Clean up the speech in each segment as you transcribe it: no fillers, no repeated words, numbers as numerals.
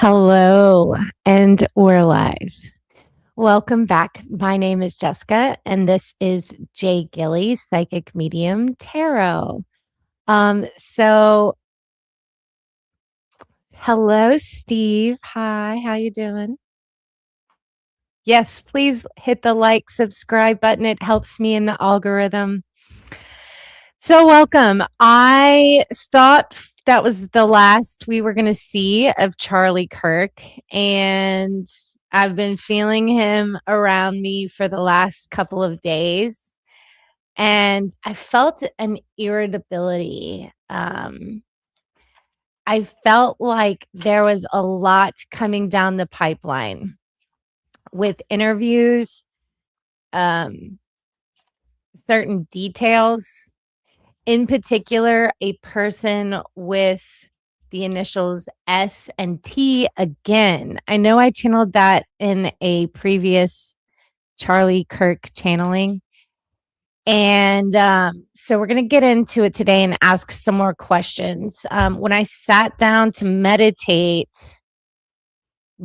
Hello, and we're live. Welcome back. My name is Jessica, and this is Jay Gilly, Psychic Medium Tarot. So hello, Steve. Hi, how you doing? Yes, please hit the like, subscribe button. It helps me in the algorithm. So welcome. I thought that was the last we were going to see of Charlie Kirk, and I've been feeling him around me for the last couple of days, and I felt an irritability. I felt like there was a lot coming down the pipeline with interviews, certain details. In particular, a person with the initials S and T again. I know I channeled that in a previous Charlie Kirk channeling. And so we're going to get into it today and ask some more questions. When I sat down to meditate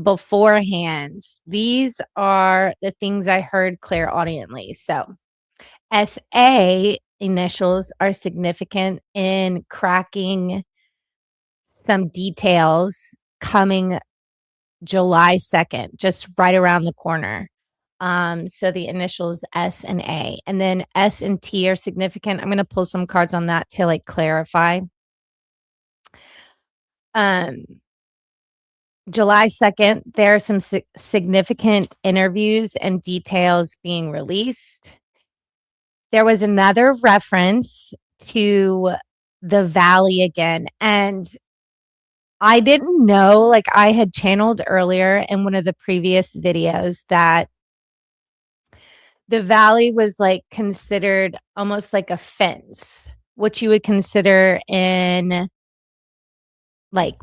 beforehand, these are the things I heard clairaudiently. So SA initials are significant in cracking some details coming July 2nd, just right around the corner. So the initials S and A, and then S and T are significant. I'm going to pull some cards on that to like clarify. July 2nd, there are some significant interviews and details being released. There was another reference to the valley again, and I didn't know, like I had channeled earlier in one of the previous videos, that the valley was like considered almost like a fence, which you would consider in like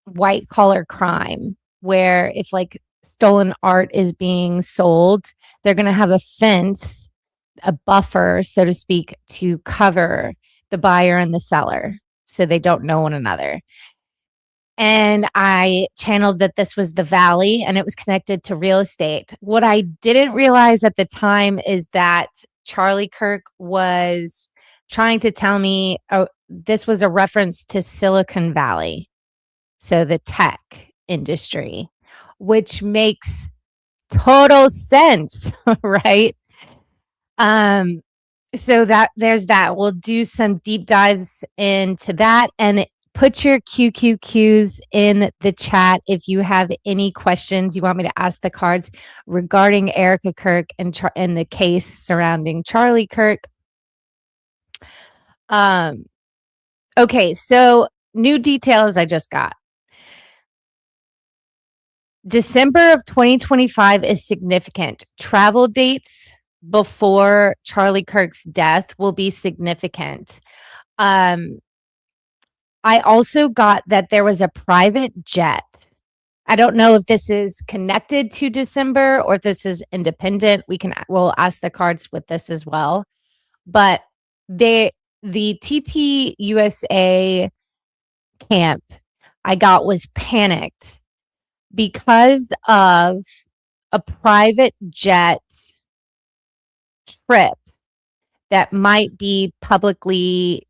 white collar crime, where if like stolen art is being sold, they're going to have a fence, a buffer, so to speak, to cover the buyer and the seller so they don't know one another. And I channeled that this was the valley and it was connected to real estate. What I didn't realize at the time is that Charlie Kirk was trying to tell me this was a reference to Silicon Valley, so the tech industry, which makes total sense, right? So that there's that. We'll do some deep dives into that, and put your QQQs in the chat if you have any questions you want me to ask the cards regarding Erika Kirk and the case surrounding Charlie Kirk. Okay, so new details I just got. December of 2025 is significant. Travel dates before Charlie Kirk's death will be significant. I also got that there was a private jet. I don't know if this is connected to December or if this is independent. We'll ask the cards with this as well. But the TP USA camp I got was panicked because of a private jet trip that might be publicly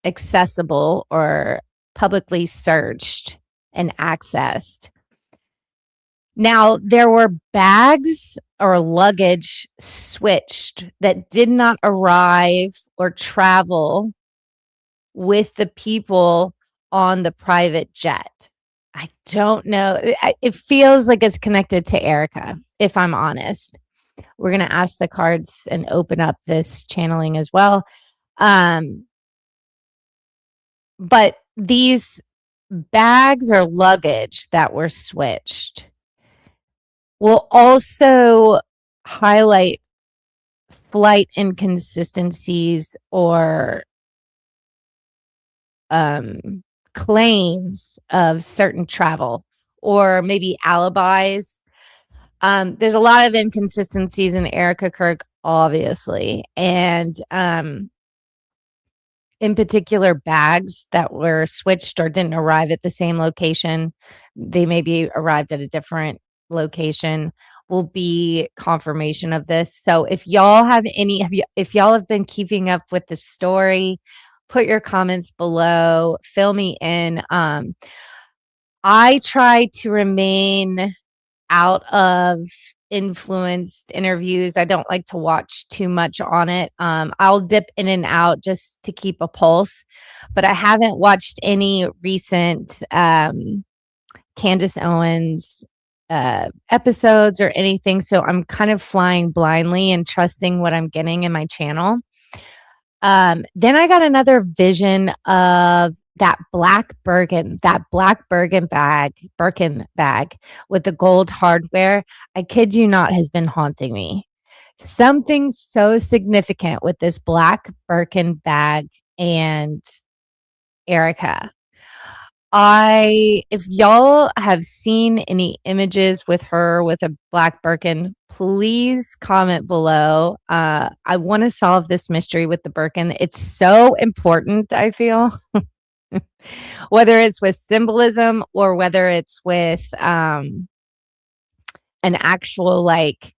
accessible or publicly searched and accessed. Now, there were bags or luggage switched that did not arrive or travel with the people on the private jet. I don't know. It feels like it's connected to Erika, if I'm honest. We're going to ask the cards and open up this channeling as well. But these bags or luggage that were switched will also highlight flight inconsistencies or claims of certain travel, or maybe alibis. There's a lot of inconsistencies in Erika Kirk, obviously, and in particular bags that were switched or didn't arrive at the same location, they maybe arrived at a different location, will be confirmation of this. So if y'all have any, if y'all have been keeping up with the story, put your comments below, fill me in. I try to remain out of influenced interviews. I don't like to watch too much on it. I'll dip in and out just to keep a pulse, but I haven't watched any recent Candace Owens episodes or anything. So I'm kind of flying blindly and trusting what I'm getting in my channel. Then I got another vision of that black Birkin bag with the gold hardware. I kid you not, has been haunting me. Something so significant with this black Birkin bag and Erika. If y'all have seen any images with her with a black Birkin, please comment below. I want to solve this mystery with the Birkin. It's so important, I feel, whether it's with symbolism or whether it's with an actual, like,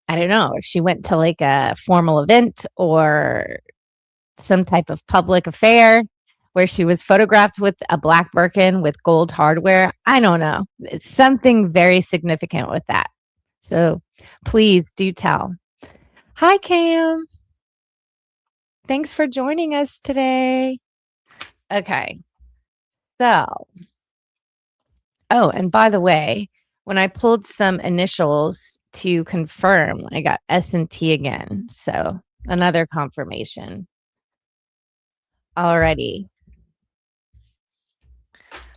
I don't know, if she went to like a formal event or some type of public affair where she was photographed with a black Birkin with gold hardware. I don't know. It's something very significant with that. So please do tell. Hi, Cam. Thanks for joining us today. Okay. So, oh, and by the way, when I pulled some initials to confirm, I got S and T again. So another confirmation. Alrighty.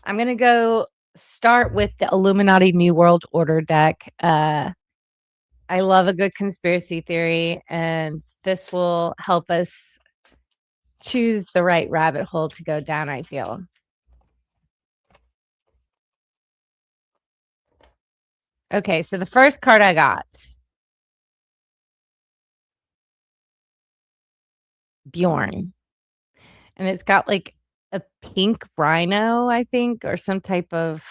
I'm going to go start with the Illuminati New World Order deck. I love a good conspiracy theory, and this will help us choose the right rabbit hole to go down, I feel. Okay, so the first card I got, Bjorn. And it's got like a pink rhino, I think, or some type of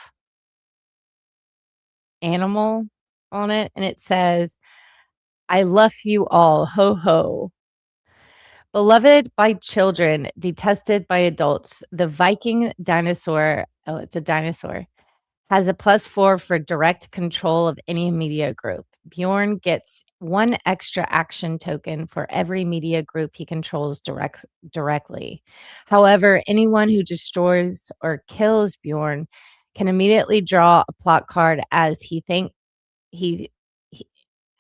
animal on it. And it says, I love you all, ho ho. Beloved by children, detested by adults, the Viking dinosaur, oh, it's a dinosaur, has a +4 for direct control of any media group. Bjorn gets 1 extra action token for every media group he controls directly. However, anyone who destroys or kills Bjorn can immediately draw a plot card as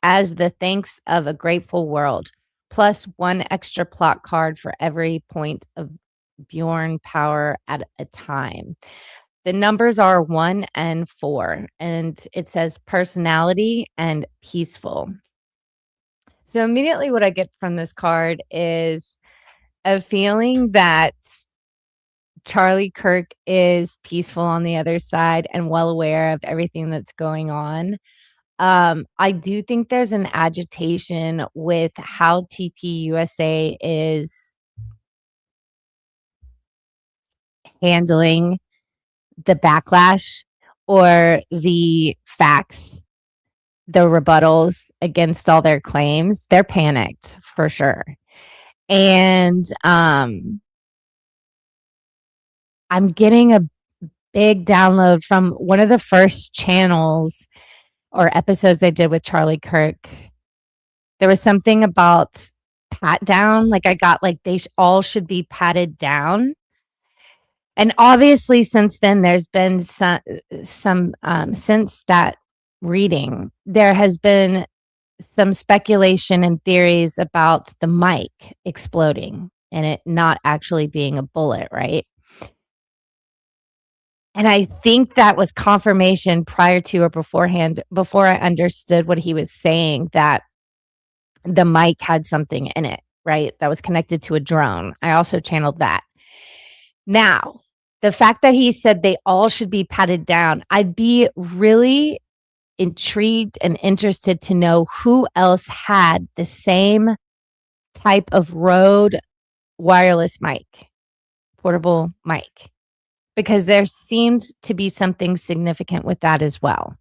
as the thanks of a grateful world, plus 1 extra plot card for every point of Bjorn power at a time. The numbers are 1 and 4, and it says personality and peaceful. So immediately what I get from this card is a feeling that Charlie Kirk is peaceful on the other side and well aware of everything that's going on. I do think there's an agitation with how TPUSA is handling the backlash or the facts, the rebuttals against all their claims. They're panicked for sure. And I'm getting a big download from one of the first channels or episodes I did with Charlie Kirk. There was something about pat down. Like I got like they all should be patted down. And obviously, since then, there's been some since that reading, there has been some speculation and theories about the mic exploding and it not actually being a bullet, right? And I think that was confirmation prior to or beforehand, before I understood what he was saying, that the mic had something in it, right? That was connected to a drone. I also channeled that. Now, the fact that he said they all should be patted down, I'd be really intrigued and interested to know who else had the same type of road wireless mic, portable mic, because there seems to be something significant with that as well.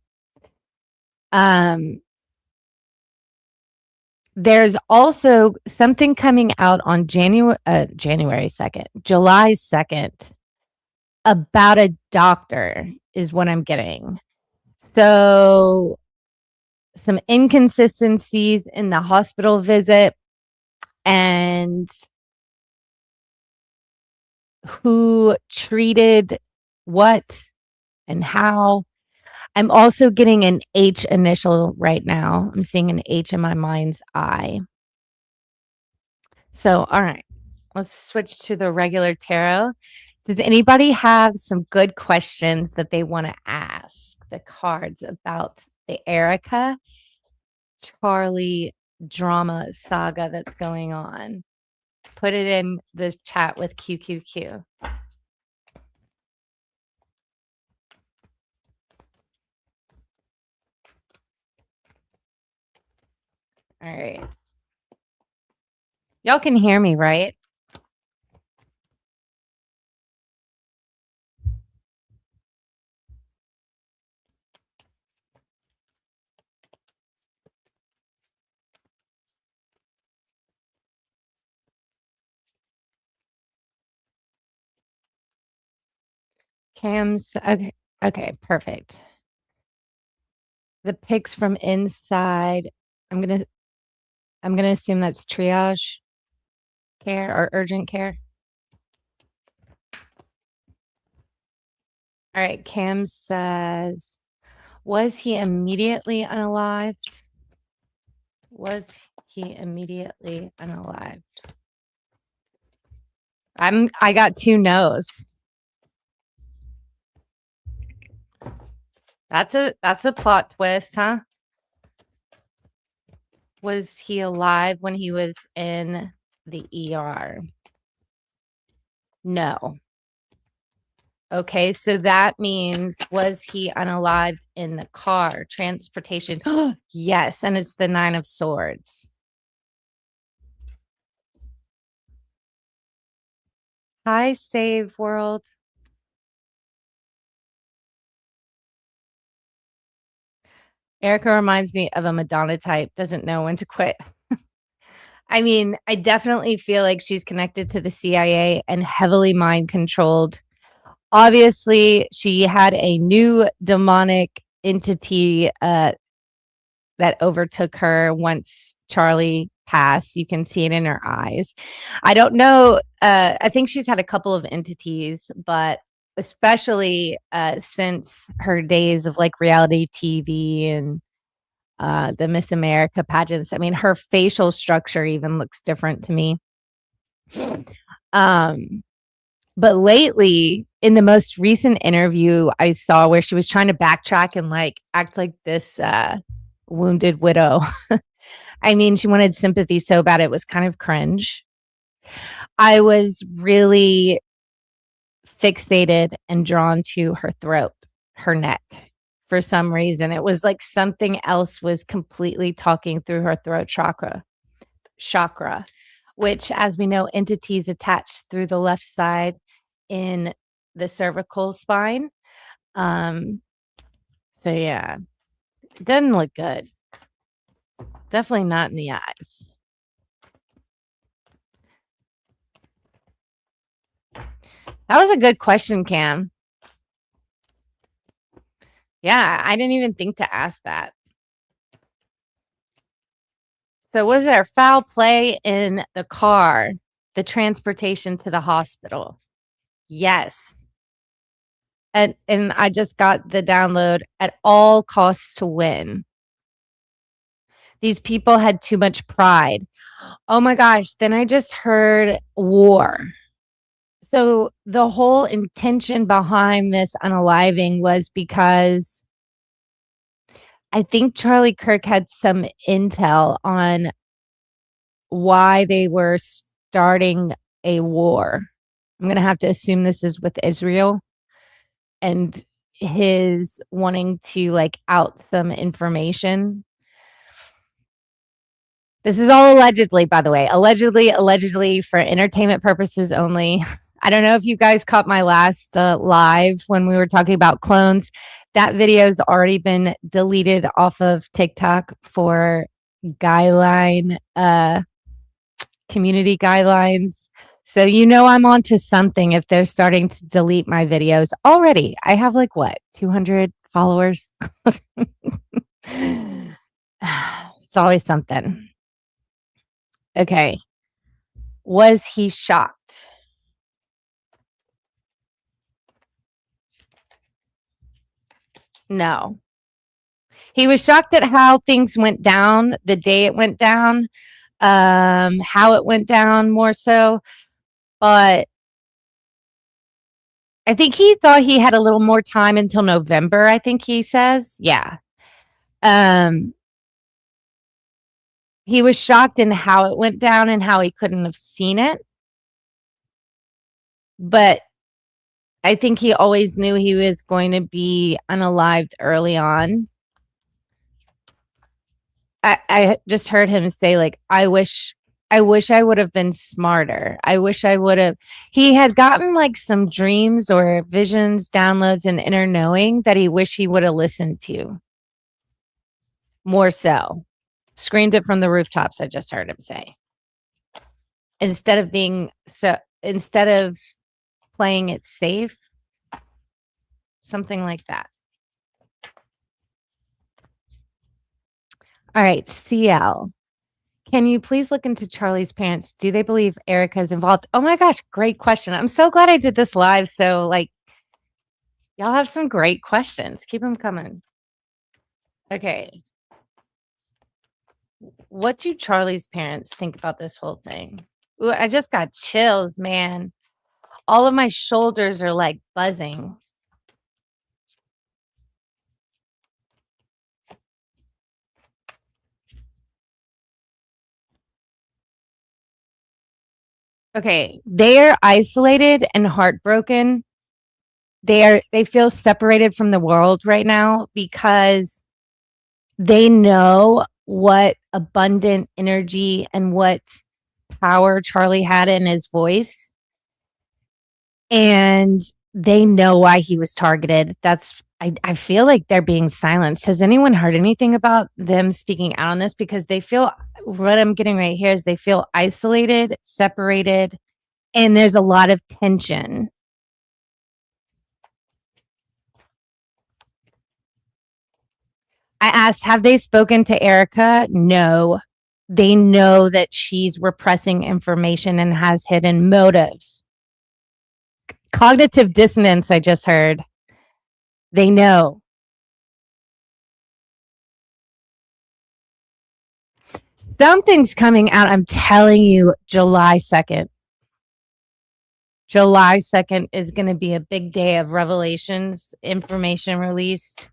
There's also something coming out on January 2nd, July 2nd, about a doctor is what I'm getting. So some inconsistencies in the hospital visit and who treated what and how. I'm also getting an H initial right now. I'm seeing an H in my mind's eye. So, all right, let's switch to the regular tarot. Does anybody have some good questions that they want to ask the cards about the Erika Charlie drama saga that's going on? Put it in the chat with QQQ. All right. Y'all can hear me, right? Cam's okay, perfect. The pics from inside. I'm gonna assume that's triage care or urgent care. All right, Cam says, was he immediately unalived? Was he immediately unalived? I got 2 no's. That's a plot twist, huh? Was he alive when he was in the ER? No. Okay, so that means, was he unalived in the car? Transportation. Yes, and it's the 9 of Swords. Hi, Save World. Erika reminds me of a Madonna type, doesn't know when to quit. I mean, I definitely feel like she's connected to the CIA and heavily mind controlled. Obviously, she had a new demonic entity that overtook her once Charlie passed. You can see it in her eyes. I don't know. I think she's had a couple of entities, but especially since her days of like reality TV and the Miss America pageants. I mean, her facial structure even looks different to me. But lately, in the most recent interview I saw where she was trying to backtrack and like act like this wounded widow. I mean, she wanted sympathy so bad it was kind of cringe. I was really fixated and drawn to her throat, her neck. For some reason, it was like something else was completely talking through her throat chakra, which, as we know, entities attached through the left side in the cervical spine. So yeah, it doesn't look good. Definitely not in the eyes. That was a good question, Cam. Yeah, I didn't even think to ask that. So was there foul play in the car, the transportation to the hospital? Yes. And I just got the download, at all costs to win. These people had too much pride. Oh my gosh, then I just heard war. So the whole intention behind this unaliving was because I think Charlie Kirk had some intel on why they were starting a war. I'm going to have to assume this is with Israel and his wanting to like out some information. This is all allegedly, by the way. Allegedly for entertainment purposes only. I don't know if you guys caught my last live when we were talking about clones. That video's already been deleted off of TikTok for guideline community guidelines. So you know I'm onto something if they're starting to delete my videos already. I have like what, 200 followers? It's always something. Okay. Was he shocked? No. He was shocked at how things went down, the day it went down, how it went down more so. But I think he thought he had a little more time until November, I think he says. Yeah. Um, he was shocked in how it went down and how he couldn't have seen it. But I think he always knew he was going to be unalived early on. I just heard him say, like, I wish I would have been smarter. I wish I would have. He had gotten like some dreams or visions, downloads, and inner knowing that he wished he would have listened to more so. Screamed it from the rooftops, I just heard him say. Instead of playing it safe, something like that. All right, CL. Can you please look into Charlie's parents? Do they believe Erika is involved? Oh my gosh, great question. I'm so glad I did this live. So, like, y'all have some great questions. Keep them coming. Okay. What do Charlie's parents think about this whole thing? Ooh, I just got chills, man. All of my shoulders are like buzzing. Okay, they are isolated and heartbroken. They feel separated from the world right now because they know what abundant energy and what power Charlie had in his voice. And they know why he was targeted. I feel like they're being silenced. Has anyone heard anything about them speaking out on this? Because they feel, what I'm getting right here is they feel isolated, separated, and there's a lot of tension. I asked, have they spoken to Erika? No. They know that she's repressing information and has hidden motives. Cognitive dissonance, I just heard. They know. Something's coming out. I'm telling you, July 2nd. July 2nd is going to be a big day of revelations, information released.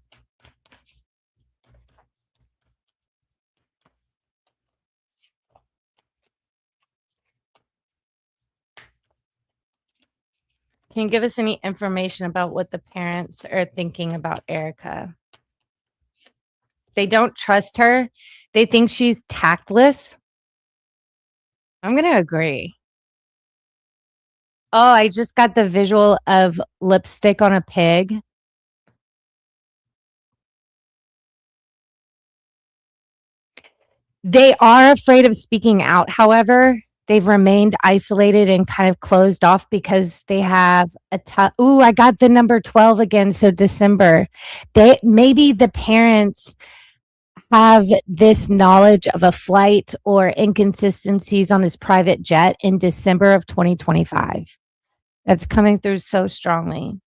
Can you give us any information about what the parents are thinking about Erika? They don't trust her. They think she's tactless. I'm going to agree. Oh, I just got the visual of lipstick on a pig. They are afraid of speaking out, however. They've remained isolated and kind of closed off because they have ooh, I got the number 12 again. So December. Maybe the parents have this knowledge of a flight or inconsistencies on his private jet in December of 2025. That's coming through so strongly.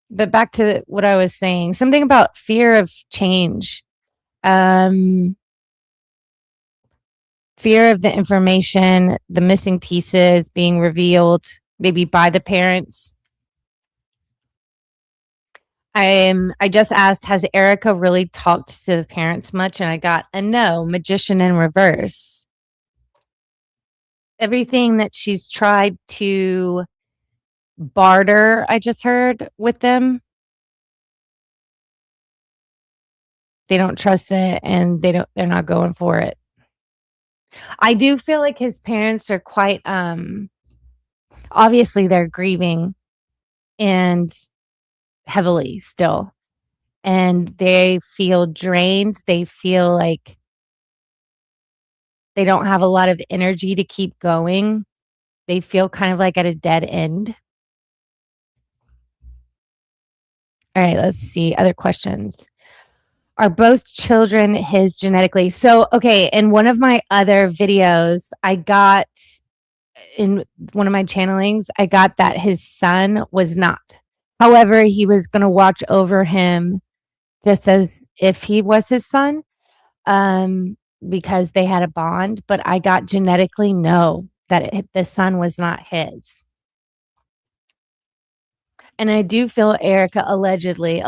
But back to what I was saying, something about fear of change. Fear of the information, the missing pieces being revealed, maybe by the parents. I just asked, has Erika really talked to the parents much? And I got a no, magician in reverse. Everything that she's tried to barter, I just heard with them. they don't trust it and they're not going for it. I do feel like his parents are quite obviously they're grieving and heavily still, and they feel drained. They feel like they don't have a lot of energy to keep going. They feel kind of like at a dead end. All right, let's see other questions. Are both children his genetically? So, okay, in one of my other videos, I got in one of my channelings, I got that his son was not. However, he was going to watch over him just as if he was his son, because they had a bond. But I got genetically no, that the son was not his. And I do feel Erika allegedly,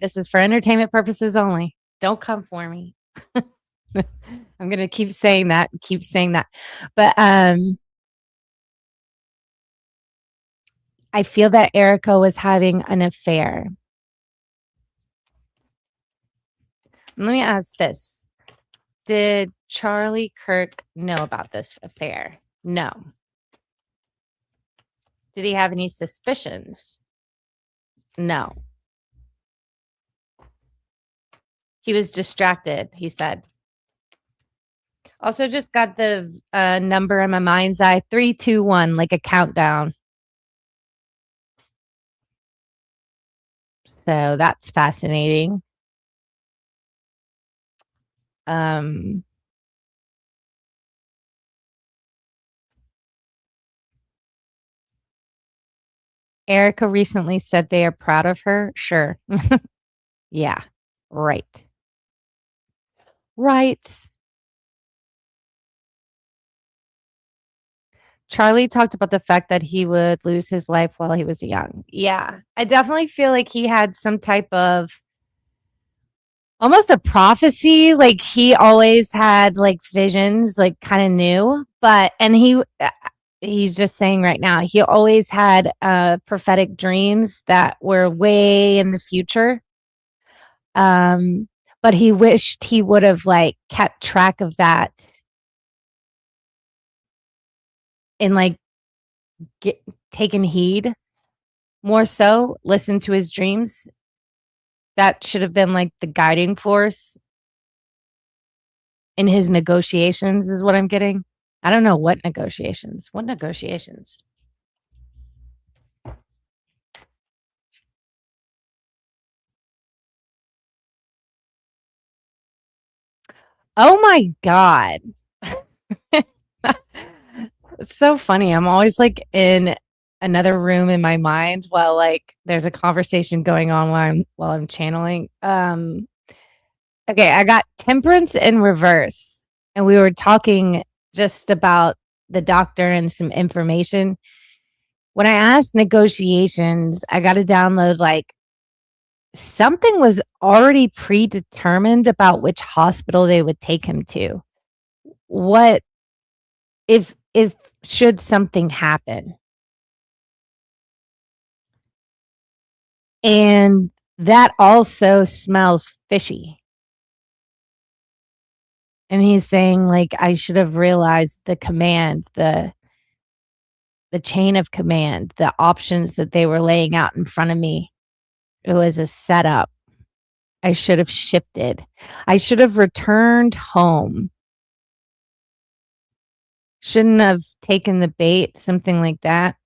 this is for entertainment purposes only. Don't come for me. I'm going to keep saying that. But I feel that Erika was having an affair. Let me ask this. Did Charlie Kirk know about this affair? No. Did he have any suspicions? No. He was distracted, he said. Also just got the number in my mind's eye, 3, 2, 1, like a countdown. So that's fascinating. Erika recently said they are proud of her. Sure. Yeah. Right. Right. Charlie talked about the fact that he would lose his life while he was young. Yeah. I definitely feel like he had some type of almost a prophecy. Like he always had like visions, like kind of knew, but, and he's just saying right now, he always had prophetic dreams that were way in the future. But he wished he would have like kept track of that and like taken heed more so, listen to his dreams. That should have been like the guiding force in his negotiations, is what I'm getting. I don't know what negotiations. What negotiations? Oh my God. It's so funny. I'm always like in another room in my mind while like there's a conversation going on while I'm channeling. Okay, I got temperance in reverse, and we were talking just about the doctor and some information. When I asked negotiations, I got to download like something was already predetermined about which hospital they would take him to. What if should something happen? And that also smells fishy. And he's saying like I should have realized the command, the chain of command, the options that they were laying out in front of me. It was a setup. I should have shifted. I should have returned home. Shouldn't have taken the bait, something like that.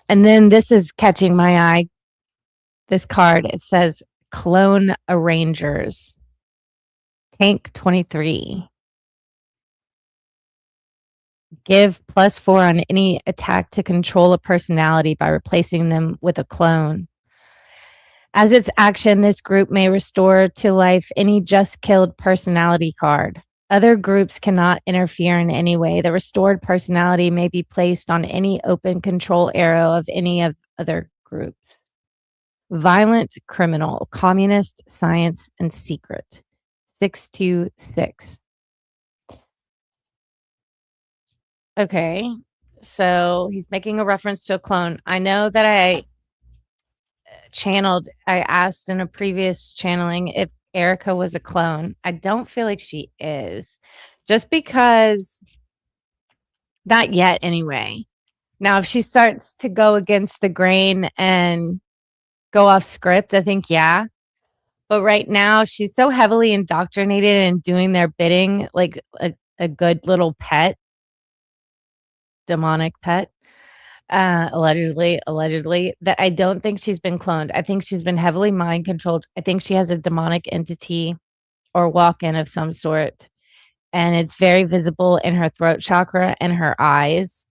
And then this is catching my eye. This card, it says Clone Arrangers. Tank 23. Give +4 on any attack to control a personality by replacing them with a clone. As its action, this group may restore to life any just killed personality card. Other groups cannot interfere in any way. The restored personality may be placed on any open control arrow of any of other groups. Violent, criminal, communist, science, and secret. 626. Okay, so he's making a reference to a clone. I know that I I asked in a previous channeling if Erika was a clone. I don't feel like she is, just because, not yet anyway. Now, if she starts to go against the grain and go off script, I think, yeah. But right now, she's so heavily indoctrinated and doing their bidding, like a good little pet, demonic pet, allegedly, that I don't think she's been cloned. I think she's been heavily mind controlled. I think she has a demonic entity or walk in of some sort. And it's very visible in her throat chakra and her eyes.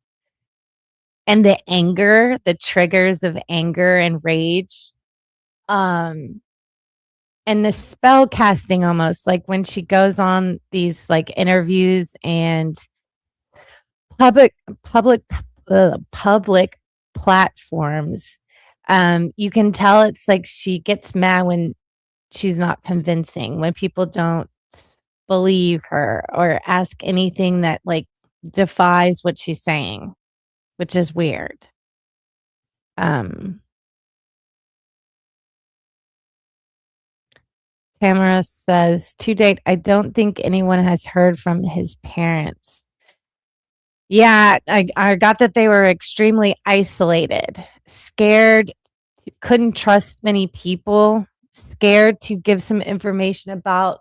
And the anger, the triggers of anger and rage. And the spell casting, almost like when she goes on these like interviews and public public platforms, you can tell it's like she gets mad when she's not convincing, when people don't believe her or ask anything that like defies what she's saying, which is weird. Tamara says, to date, I don't think anyone has heard from his parents. Yeah, I got that they were extremely isolated, scared, couldn't trust many people, scared to give some information about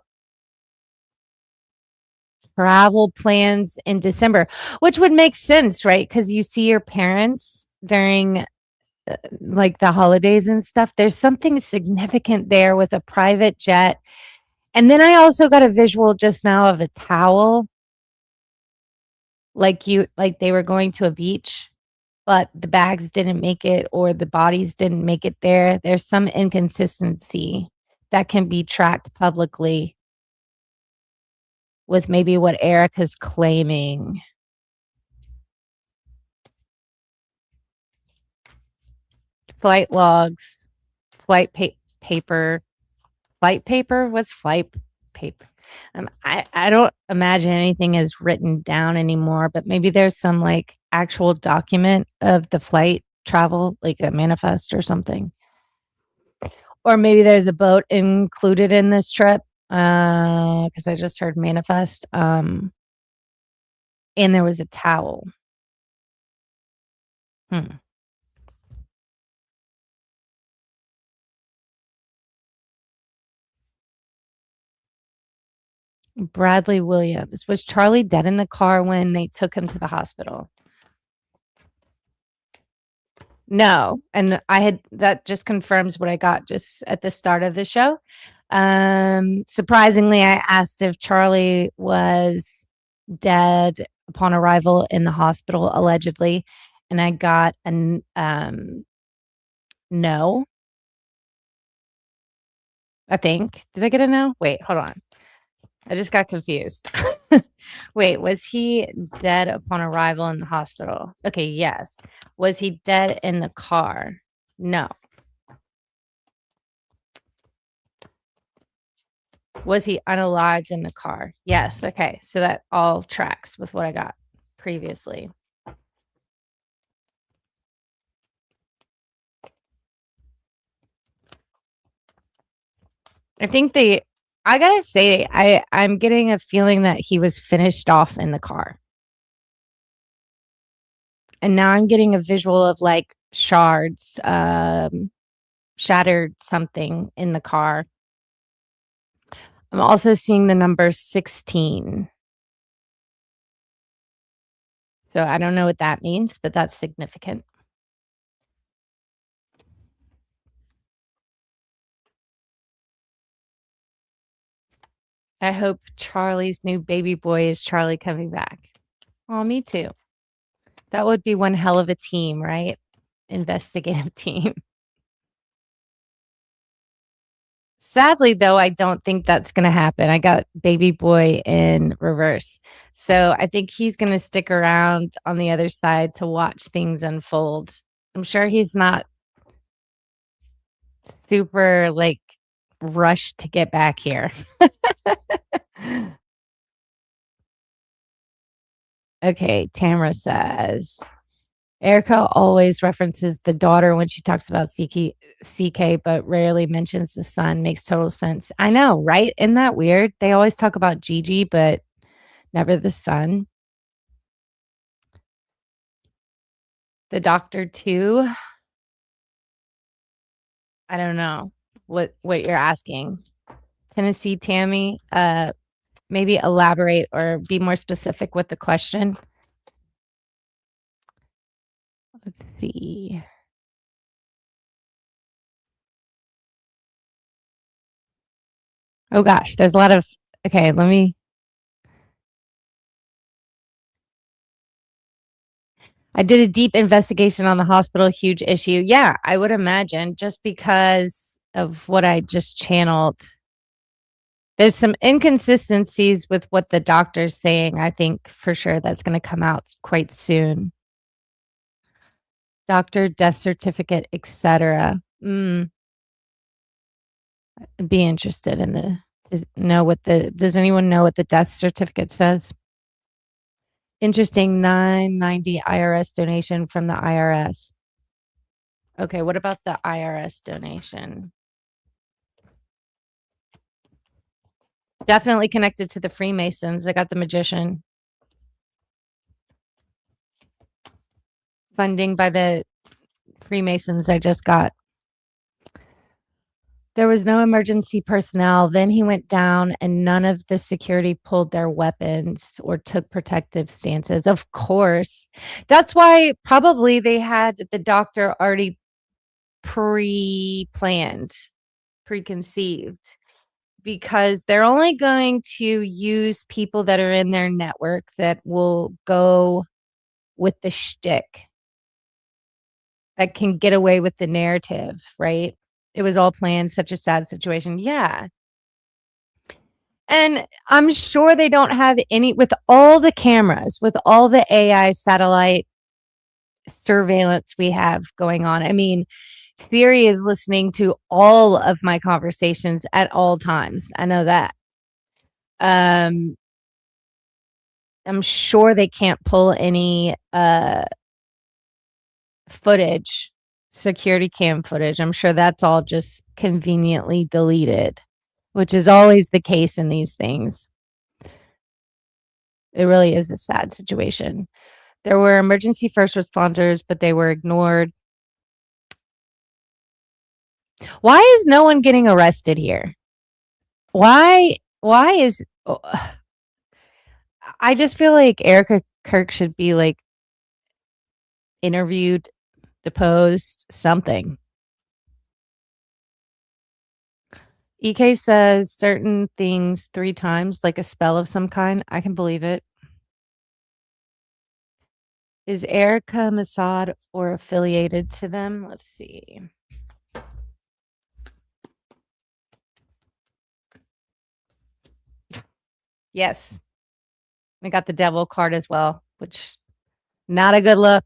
travel plans in December, which would make sense, right? Because you see your parents during like the holidays and stuff. There's something significant there with a private jet. And then I also got a visual just now of a towel, like they were going to a beach, but the bags didn't make it or the bodies didn't make it there. There's some inconsistency that can be tracked publicly with maybe what Erika's claiming. Flight logs, paper. Flight paper? What's flight paper? I don't imagine anything is written down anymore, but maybe there's some like actual document of the flight travel, like a manifest or something. Or maybe there's a boat included in this trip, because I just heard manifest. And there was a towel. Bradley Williams. Was Charlie dead in the car when they took him to the hospital? No. And that just confirms what I got just at the start of the show. Surprisingly, I asked if Charlie was dead upon arrival in the hospital, allegedly, and I got a no. I think. Did I get a no? Wait, hold on. I just got confused. Wait, was he dead upon arrival in the hospital? Okay, yes. Was he dead in the car? No. Was he unalived in the car? Yes. Okay, so that all tracks with what I got previously. I think I gotta say, I'm getting a feeling that he was finished off in the car. And now I'm getting a visual of like shards, shattered something in the car. I'm also seeing the number 16. So I don't know what that means, but that's significant. I hope Charlie's new baby boy is Charlie coming back. Oh, me too. That would be one hell of a team, right? Investigative team. Sadly, though, I don't think that's going to happen. I got baby boy in reverse. So I think he's going to stick around on the other side to watch things unfold. I'm sure he's not super like rushed to get back here. Okay, Tamara says, Erica always references the daughter when she talks about CK, but rarely mentions the son. Makes total sense. I know, right? Isn't that weird? They always talk about Gigi, but never the son. The doctor too. I don't know what you're asking. Tennessee Tammy, maybe elaborate or be more specific with the question. Let's see. Oh gosh, there's a lot of okay, let me I did a deep investigation on the hospital, huge issue. Yeah, I would imagine just because of what I just channeled. There's some inconsistencies with what the doctor's saying. I think for sure that's going to come out quite soon. Doctor, death certificate, etc. I'd be interested in does anyone know what the death certificate says? Interesting, 990 IRS donation from the IRS. Okay, what about the IRS donation? Definitely connected to the Freemasons. I got the magician. Funding by the Freemasons I just got. There was no emergency personnel. Then he went down and none of the security pulled their weapons or took protective stances. Of course. That's why probably they had the doctor already pre-planned, preconceived, because they're only going to use people that are in their network that will go with the shtick, that can get away with the narrative, right? It was all planned, such a sad situation. Yeah. And I'm sure they don't have any, with all the cameras, with all the AI satellite surveillance we have going on. I mean, Siri is listening to all of my conversations at all times. I know that. I'm sure they can't pull any footage, security cam footage. I'm sure that's all just conveniently deleted, which is always the case in these things. It really is a sad situation. There were emergency first responders, but they were ignored. Why is no one getting arrested here? Why is I just feel like Erika Kirk should be like interviewed, deposed, something. EK says certain things 3 times, like a spell of some kind. I can believe it. Is Erika Mossad or affiliated to them? Let's see. Yes. We got the devil card as well, which not a good look.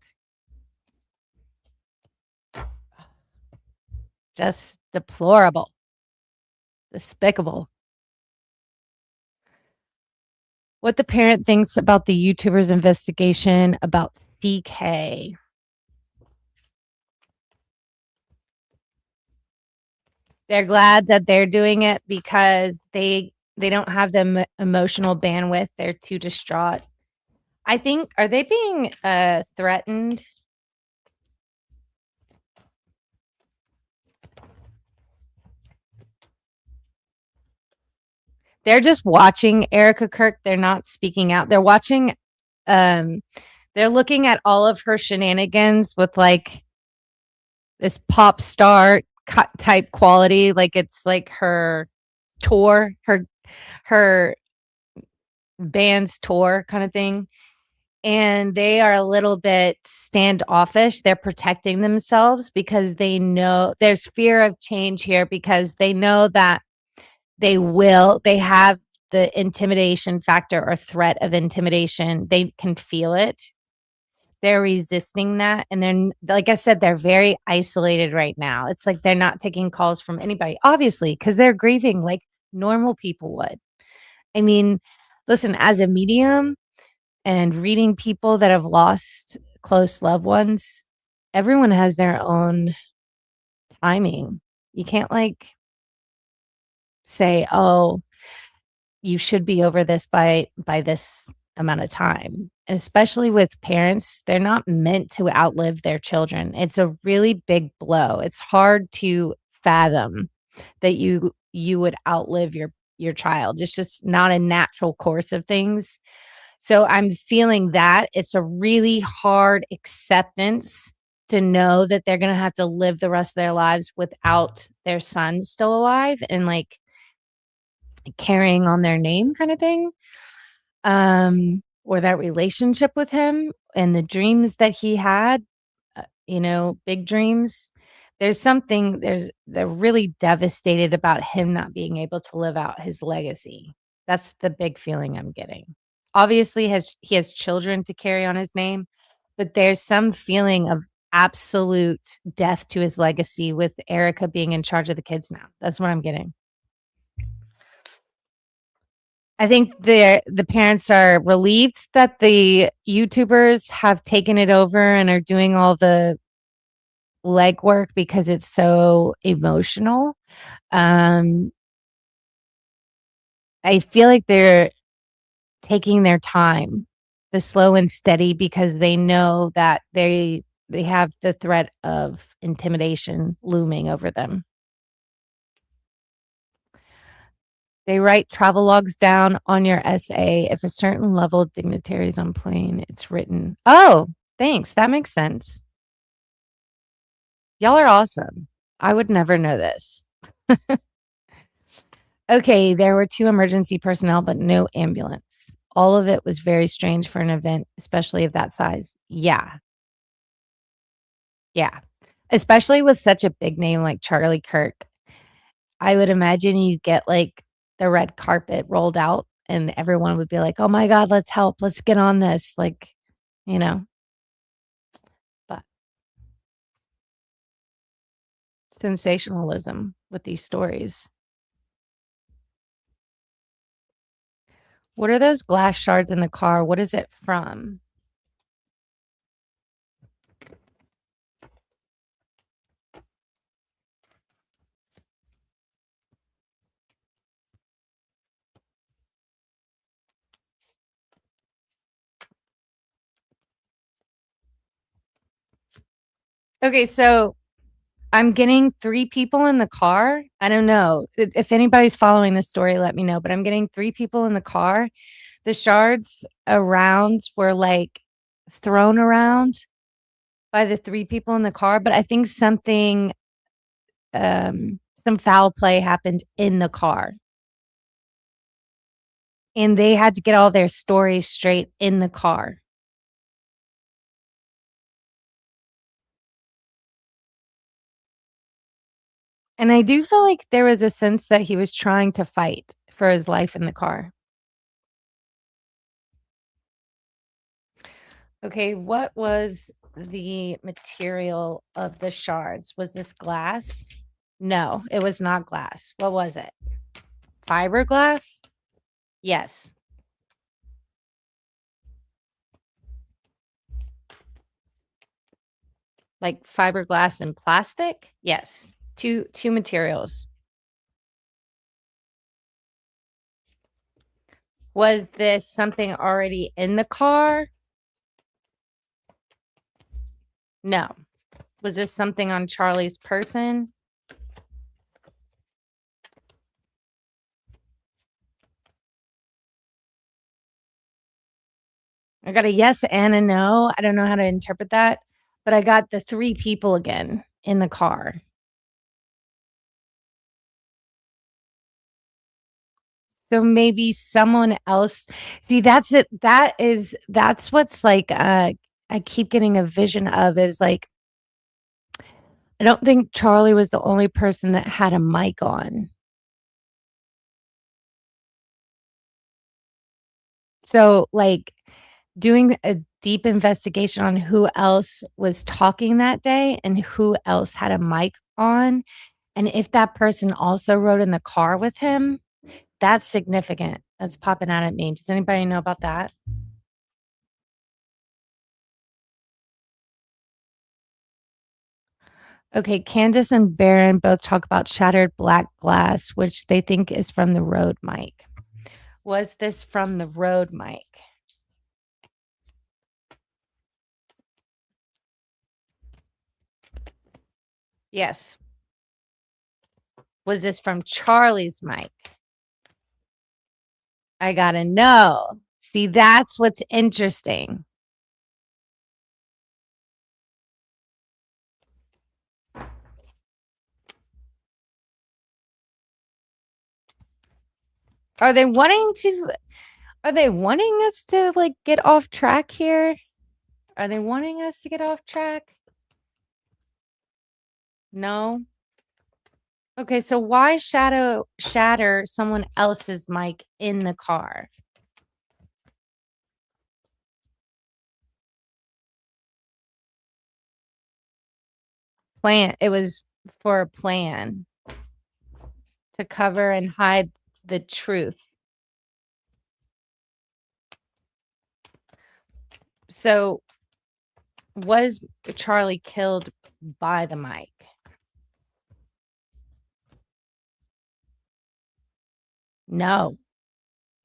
Just deplorable. Despicable. What the parent thinks about the YouTuber's investigation about CK. They're glad that they're doing it because they don't have the emotional bandwidth. They're too distraught. I think, are they being threatened? They're just watching Erika Kirk. They're not speaking out. They're watching, they're looking at all of her shenanigans with like this pop star type quality. Like it's like her tour, her band's tour kind of thing. And they are a little bit standoffish. They're protecting themselves because they know there's fear of change here, because they know that they have the intimidation factor or threat of intimidation. They can feel it. They're resisting that. And then, like I said, they're very isolated right now. It's like they're not taking calls from anybody, obviously, because they're grieving like normal people would. I mean, listen, as a medium and reading people that have lost close loved ones, everyone has their own timing. You can't like say, "Oh, you should be over this by this amount of time." And especially with parents, they're not meant to outlive their children. It's a really big blow. It's hard to fathom that you would outlive your child. It's just not a natural course of things. So I'm feeling that it's a really hard acceptance to know that they're going to have to live the rest of their lives without their son still alive and like carrying on their name kind of thing. Or that relationship with him and the dreams that he had, big dreams. They're really devastated about him not being able to live out his legacy. That's the big feeling I'm getting. Obviously, he has children to carry on his name, but there's some feeling of absolute death to his legacy with Erika being in charge of the kids now. That's what I'm getting. I think the parents are relieved that the YouTubers have taken it over and are doing all the legwork because it's so emotional. Um, I feel like they're taking their time, the slow and steady, because they know that they have the threat of intimidation looming over them. They write travel logs down on your essay. If a certain level of dignitary is on plane, it's written. Oh, thanks. That makes sense. Y'all are awesome. I would never know this. Okay, there were 2 emergency personnel, but no ambulance. All of it was very strange for an event, especially of that size. Yeah. Yeah. Especially with such a big name like Charlie Kirk. I would imagine you get like the red carpet rolled out and everyone would be like, "Oh my God, let's help. Let's get on this." Like, you know, but sensationalism with these stories. What are those glass shards in the car? What is it from? Okay, so I'm getting 3 people in the car. I don't know. If anybody's following this story, let me know, but I'm getting 3 people in the car. The shards around were, like, thrown around by the 3 people in the car, but I think some foul play happened in the car, and they had to get all their stories straight in the car. And I do feel like there was a sense that he was trying to fight for his life in the car. Okay, what was the material of the shards? Was this glass? No, it was not glass. What was it? Fiberglass? Yes. Like fiberglass and plastic? Yes. Two materials. Was this something already in the car? No. Was this something on Charlie's person? I got a yes and a no. I don't know how to interpret that, but I got the 3 people again in the car. So maybe someone else. See, that's it. That's what's like, I keep getting a vision of is like, I don't think Charlie was the only person that had a mic on. So, like, doing a deep investigation on who else was talking that day and who else had a mic on, and if that person also rode in the car with him, that's significant. That's popping out at me. Does anybody know about that? Okay, Candace and Baron both talk about shattered black glass, which they think is from the road mic. Was this from the road mic? Yes. Was this from Charlie's mic? I gotta know. See, that's what's interesting. Are they wanting us to like get off track here? Are they wanting us to get off track? No. Okay, so why shatter someone else's mic in the car? It was for a plan to cover and hide the truth. So was Charlie killed by the mic? No.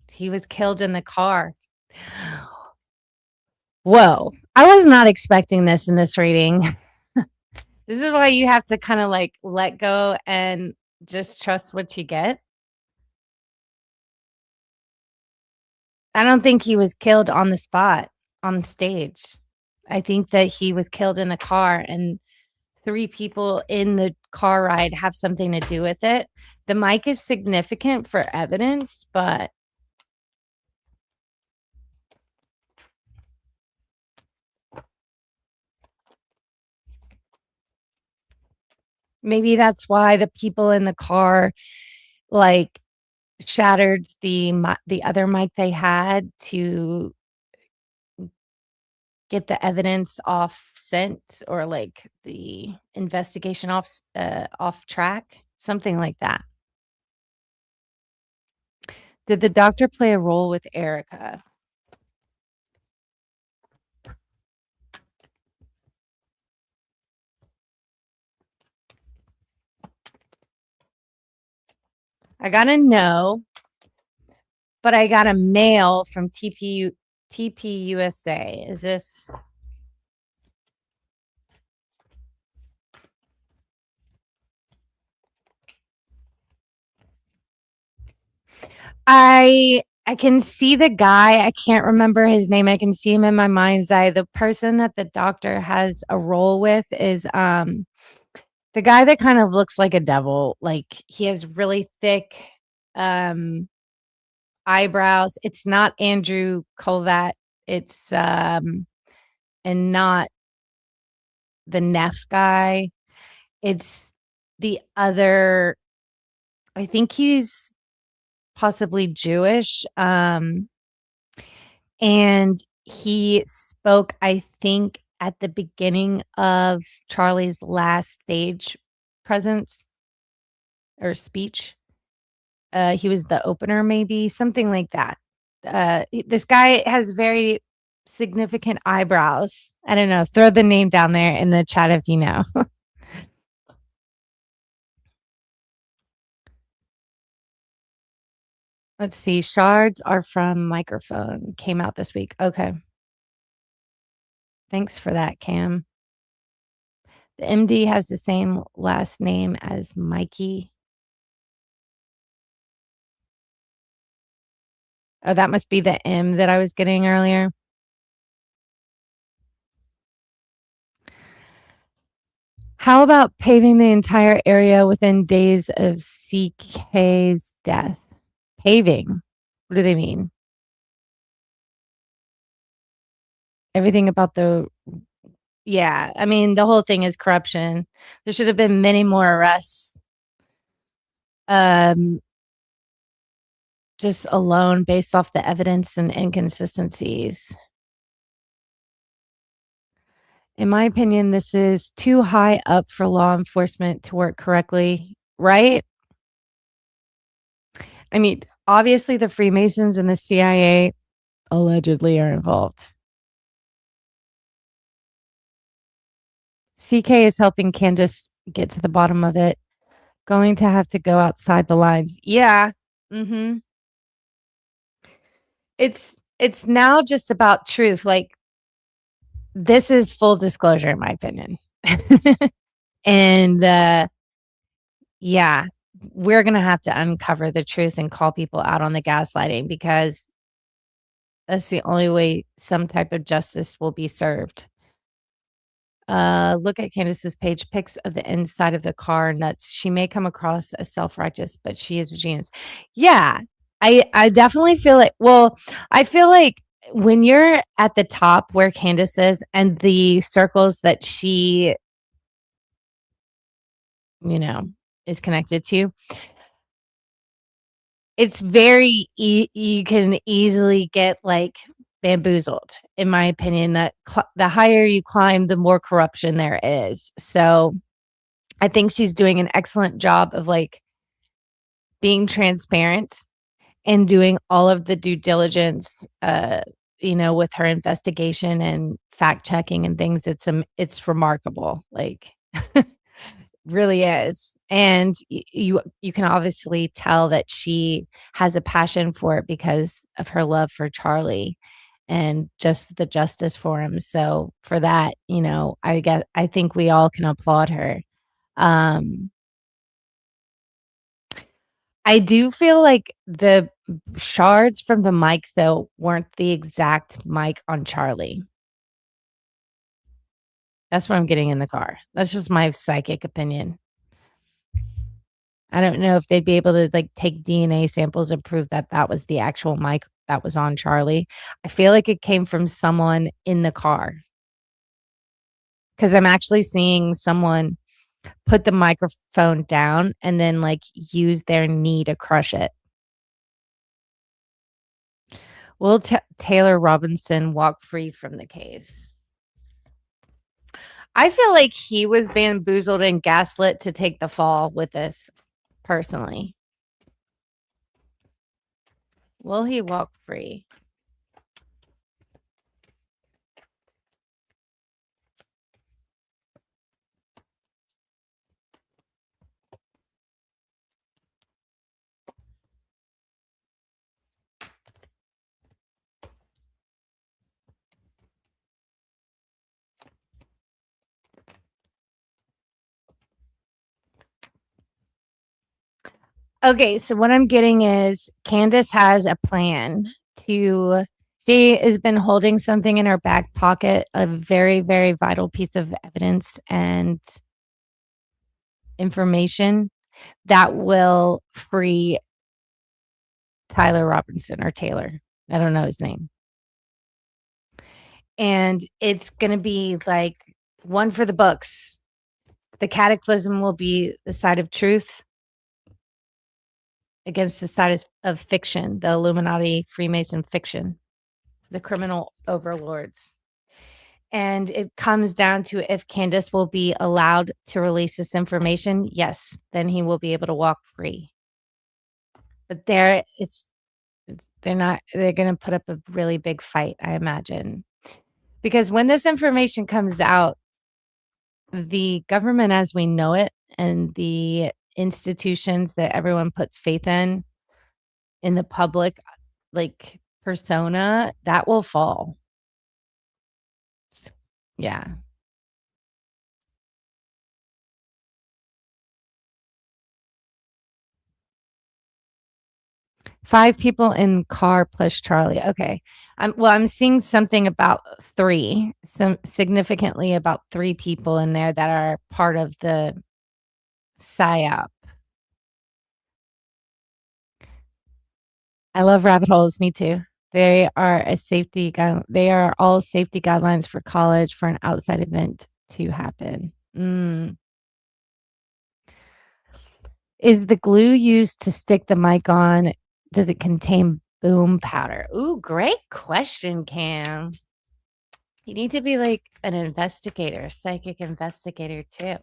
He was killed in the car. Whoa. I was not expecting this in this reading. This is why you have to kind of like let go and just trust what you get. I don't think he was killed on the spot on the stage. I think that he was killed in the car and 3 people in the car ride have something to do with it. The mic is significant for evidence, but maybe that's why the people in the car like shattered the other mic they had to get the evidence off scent or like the investigation off track, something like that. Did the doctor play a role with Erika? I got a no, but I got a mail from TPUSA. Is this? I can see the guy. I can't remember his name. I can see him in my mind's eye. The person that the doctor has a role with is the guy that kind of looks like a devil. Like he has really thick eyebrows. It's not Andrew Kovat. It's and not the Neff guy. It's the other. I think he's possibly Jewish. And he spoke, I think, at the beginning of Charlie's last stage presence or speech. He was the opener, maybe something like that. This guy has very significant eyebrows. I don't know. Throw the name down there in the chat if you know. Let's see. Shards are from microphone. Came out this week. Okay. Thanks for that, Cam. The MD has the same last name as Mikey. Oh, that must be the M that I was getting earlier. How about paving the entire area within days of CK's death? Paving. What do they mean? Everything about yeah, I mean, the whole thing is corruption. There should have been many more arrests. Just alone based off the evidence and inconsistencies. In my opinion, this is too high up for law enforcement to work correctly, right? I mean, obviously the Freemasons and the CIA allegedly are involved. CK is helping Candace get to the bottom of it. Going to have to go outside the lines. Yeah. Mhm. It's now just about truth. Like, this is full disclosure in my opinion. And, yeah, we're gonna have to uncover the truth and call people out on the gaslighting because that's the only way some type of justice will be served. Look at Candace's page, pics of the inside of the car, nuts. She may come across as self-righteous, but she is a genius. Yeah, I definitely feel like, well, I feel like when you're at the top where Candace is and the circles that she, you know, is connected to, it's very you can easily get, like, bamboozled, in my opinion, that the higher you climb, the more corruption there is. So, I think she's doing an excellent job of, like, being transparent and doing all of the due diligence, with her investigation and fact checking and things. It's remarkable, like, really is. And you can obviously tell that she has a passion for it because of her love for Charlie and just the justice for him. So for that, I think we all can applaud her. Um, I do feel like the shards from the mic, though, weren't the exact mic on Charlie. That's what I'm getting in the car. That's just my psychic opinion. I don't know if they'd be able to, like, take DNA samples and prove that that was the actual mic that was on Charlie. I feel like it came from someone in the car because I'm actually seeing someone put the microphone down and then, like, use their knee to crush it. Will Taylor Robinson walk free from the case? I feel like he was bamboozled and gaslit to take the fall with this, personally. Will he walk free? Okay, so what I'm getting is Candace has a plan to she has been holding something in her back pocket, a very, very vital piece of evidence and information that will free Tyler Robinson or Taylor. I don't know his name. And it's going to be like one for the books. The cataclysm will be the side of truth against the side of fiction, the Illuminati Freemason fiction, the criminal overlords. And it comes down to if Candace will be allowed to release this information, yes, then he will be able to walk free. But they're going to put up a really big fight, I imagine. Because when this information comes out, the government as we know it and the institutions that everyone puts faith in the public, like, persona, that will fall. Yeah. 5 people in car plus Charlie. Okay. I'm seeing something about 3, some significantly about 3 people in there that are part of the PSYOP. I love rabbit holes, me too. They are they are all safety guidelines for college for an outside event to happen. Is the glue used to stick the mic on, does it contain boom powder? Ooh, great question, Cam. You need to be like an investigator, psychic investigator too.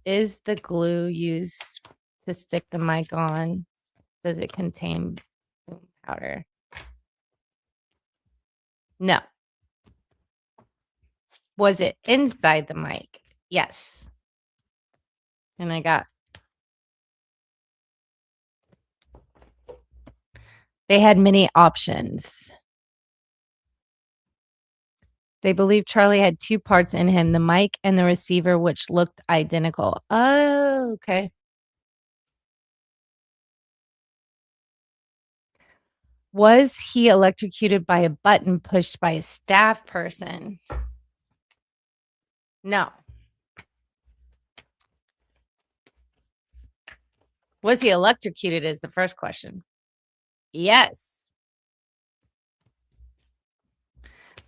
Is the glue used to stick the mic on? Does it contain boom powder? No. Was it inside the mic? Yes. And they had many options. They believe Charlie had two parts in him, the mic and the receiver, which looked identical. Oh, okay. Was he electrocuted by a button pushed by a staff person? No. Was he electrocuted is the first question. Yes.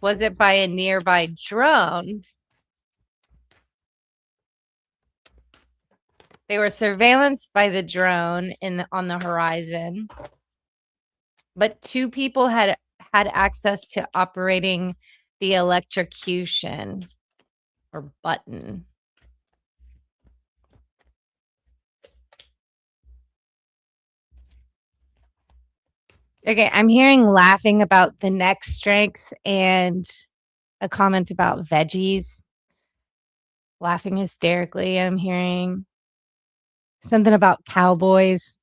Was it by a nearby drone? They were surveillanced by the drone on the horizon. But two people had access to operating the electrocution or button. Okay, I'm hearing laughing about the neck strength and a comment about veggies. Laughing hysterically. I'm hearing something about cowboys.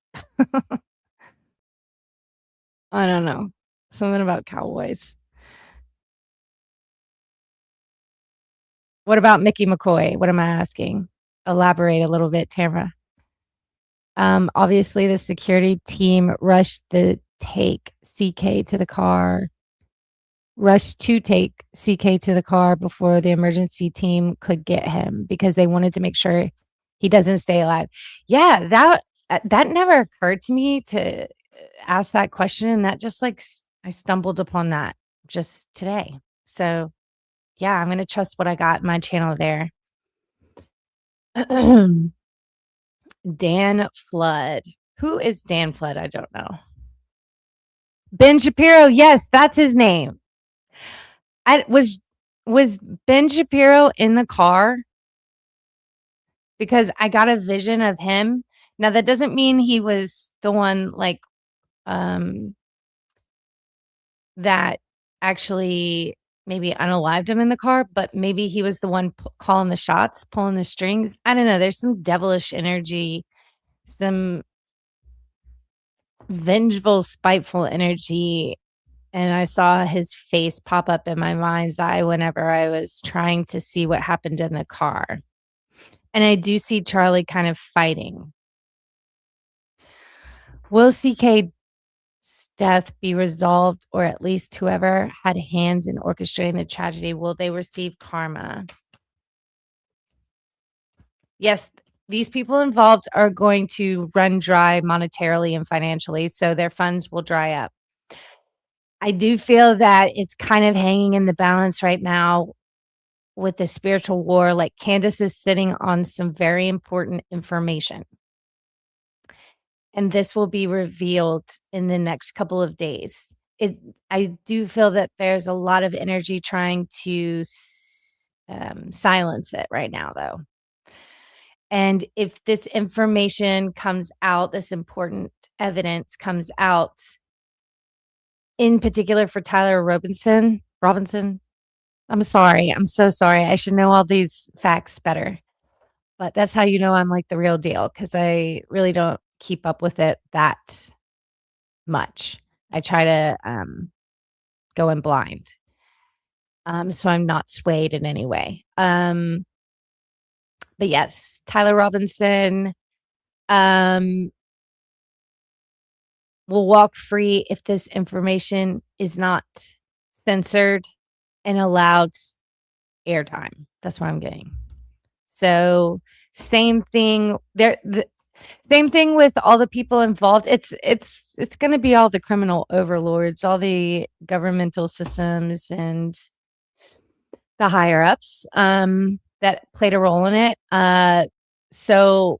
I don't know. Something about cowboys. What about Mickey McCoy? What am I asking? Elaborate a little bit, Tamara. Obviously, the security team rushed to take CK to the car before the emergency team could get him because they wanted to make sure he doesn't stay alive. Yeah, that never occurred to me to ask that question, and that just like I stumbled upon that just today. So, yeah, I'm going to trust what I got in my channel there. Dan Flood. Who is Dan Flood? I don't know. Ben Shapiro. Yes, that's his name. Was Ben Shapiro in the car? Because I got a vision of him. Now that doesn't mean he was the one like that actually maybe unalived him in the car, but maybe he was the one calling the shots, pulling the strings. I don't know. There's some devilish energy, some vengeful, spiteful energy. And I saw his face pop up in my mind's eye whenever I was trying to see what happened in the car. And I do see Charlie kind of fighting. Will CK's death be resolved, or at least whoever had hands in orchestrating the tragedy, will they receive karma? Yes, these people involved are going to run dry monetarily and financially, so their funds will dry up. I do feel that it's kind of hanging in the balance right now with the spiritual war. Like Candace is sitting on some very important information. And this will be revealed in the next couple of days. I do feel that there's a lot of energy trying to silence it right now, though. And if this information comes out, this important evidence comes out, in particular for Tyler Robinson, I'm sorry. I'm so sorry. I should know all these facts better. But that's how you know I'm like the real deal, because I really don't keep up with it that much. I try to go in blind. So I'm not swayed in any way. But yes, Tyler Robinson will walk free if this information is not censored and allowed airtime. That's what I'm getting. So same thing there. Same thing with all the people involved. It's going to be all the criminal overlords, all the governmental systems, and the higher ups that played a role in it. So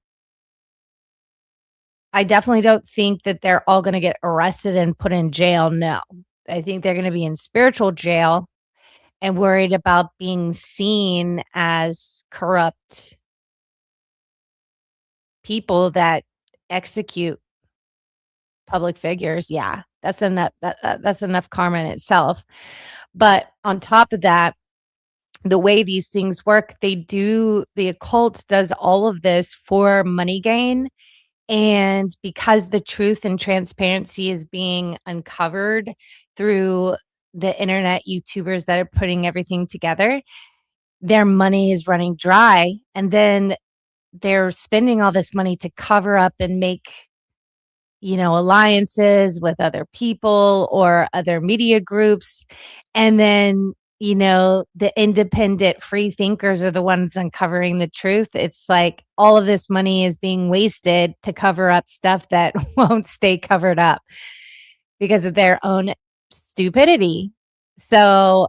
I definitely don't think that they're all going to get arrested and put in jail. No, I think they're going to be in spiritual jail and worried about being seen as corrupt people that execute public figures. Yeah, that's enough. That's enough karma in itself. But on top of that, the way these things work, the occult does all of this for money gain. And because the truth and transparency is being uncovered through the internet YouTubers that are putting everything together, their money is running dry. And then they're spending all this money to cover up and make, alliances with other people or other media groups. And then, the independent free thinkers are the ones uncovering the truth. It's like all of this money is being wasted to cover up stuff that won't stay covered up because of their own stupidity. So,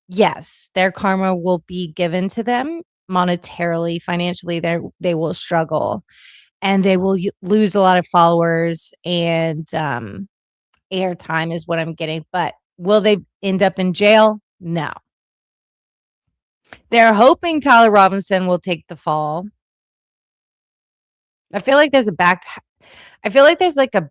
yes, their karma will be given to them monetarily, financially. They will struggle and they will lose a lot of followers and airtime is what I'm getting. But will they end up in jail? No. They're hoping Tyler Robinson will take the fall. I feel like there's like a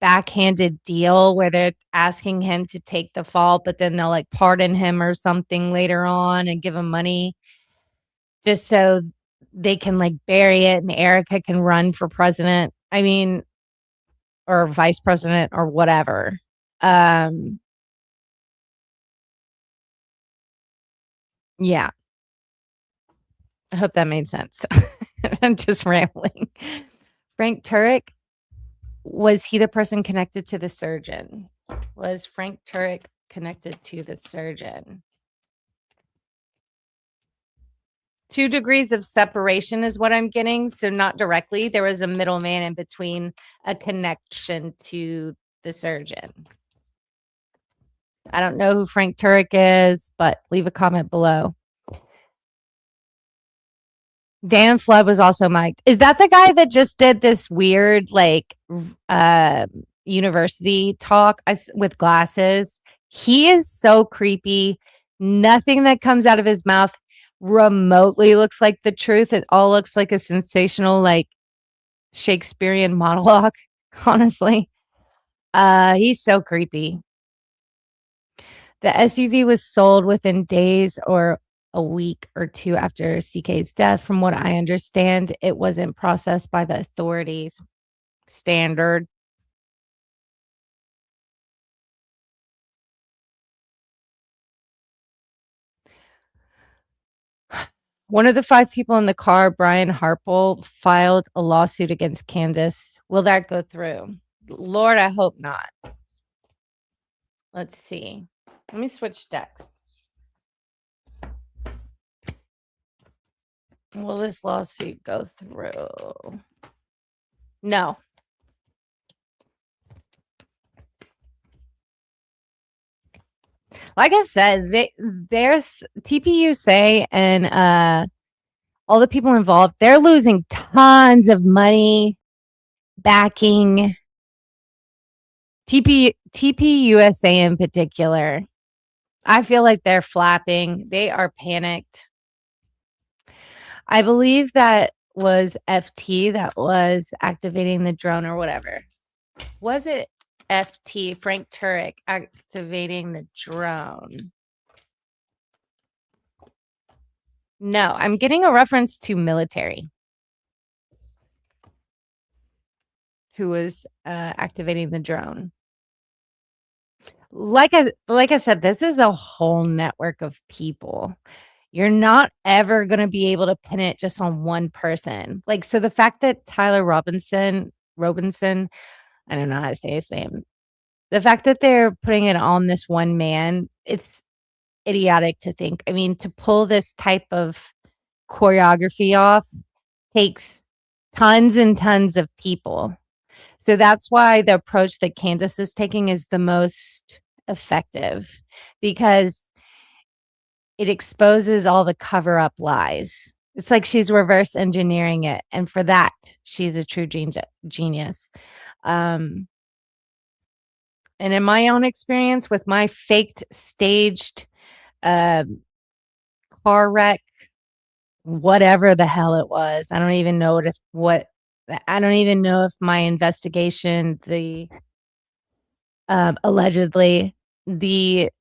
backhanded deal where they're asking him to take the fall, but then they'll like pardon him or something later on and give him money just so they can like bury it and Erika can run for president. I mean, or vice president or whatever. Yeah. I hope that made sense. I'm just rambling. Frank Turek, was he the person connected to the surgeon? Was Frank Turek connected to the surgeon? 2 degrees of separation is what I'm getting. So not directly. There was a middleman in between, a connection to the surgeon. I don't know who Frank Turek is, but leave a comment below. Dan Flood was also mic'd. Is that the guy that just did this weird, like, university talk with glasses? He is so creepy. Nothing that comes out of his mouth remotely looks like the truth. It all looks like a sensational, like, Shakespearean monologue, honestly. He's so creepy. The SUV was sold within days or a week or 2 after CK's death. From what I understand, it wasn't processed by the authorities. Standard. One of the 5 people in the car, Brian Harple, filed a lawsuit against Candace. Will that go through? Lord, I hope not. Let's see. Let me switch decks. Will this lawsuit go through? No. Like I said, there's TPUSA and all the people involved, they're losing tons of money backing TPUSA in particular. I feel like they're flapping. They are panicked. I believe that was FT that was activating the drone or whatever. Was it FT, Frank Turek, activating the drone? No, I'm getting a reference to military who was activating the drone. Like I said, this is a whole network of people. You're not ever going to be able to pin it just on one person. Like, so the fact that Tyler Robinson, I don't know how to say his name. The fact that they're putting it on this one man, it's idiotic to think. I mean, to pull this type of choreography off takes tons and tons of people. So that's why the approach that Candace is taking is the most effective, because it exposes all the cover-up lies. It's like she's reverse engineering it. And for that, she's a true genius. And in my own experience with my faked, staged car wreck, whatever the hell it was, I don't even know I don't even know if my investigation, the allegedly the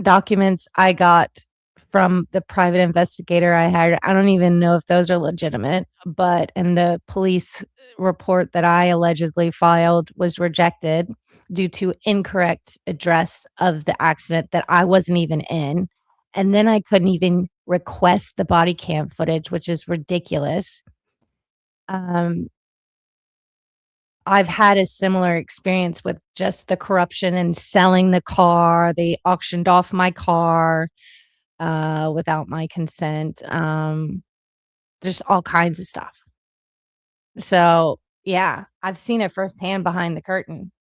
documents I got from the private investigator I hired, I don't even know if those are legitimate, but and the police report that I allegedly filed was rejected due to incorrect address of the accident that I wasn't even in. And then I couldn't even request the body cam footage, which is ridiculous. Um, I've had a similar experience with just the corruption and selling the car. They auctioned off my car without my consent. There's all kinds of stuff. So, yeah, I've seen it firsthand behind the curtain.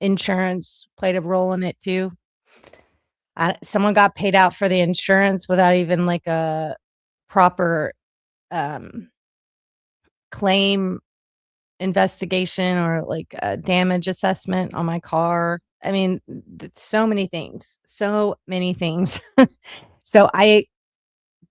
Insurance played a role in it too. Someone got paid out for the insurance without even like a proper claim investigation or like a damage assessment on my car. I mean, so many things, so many things. So I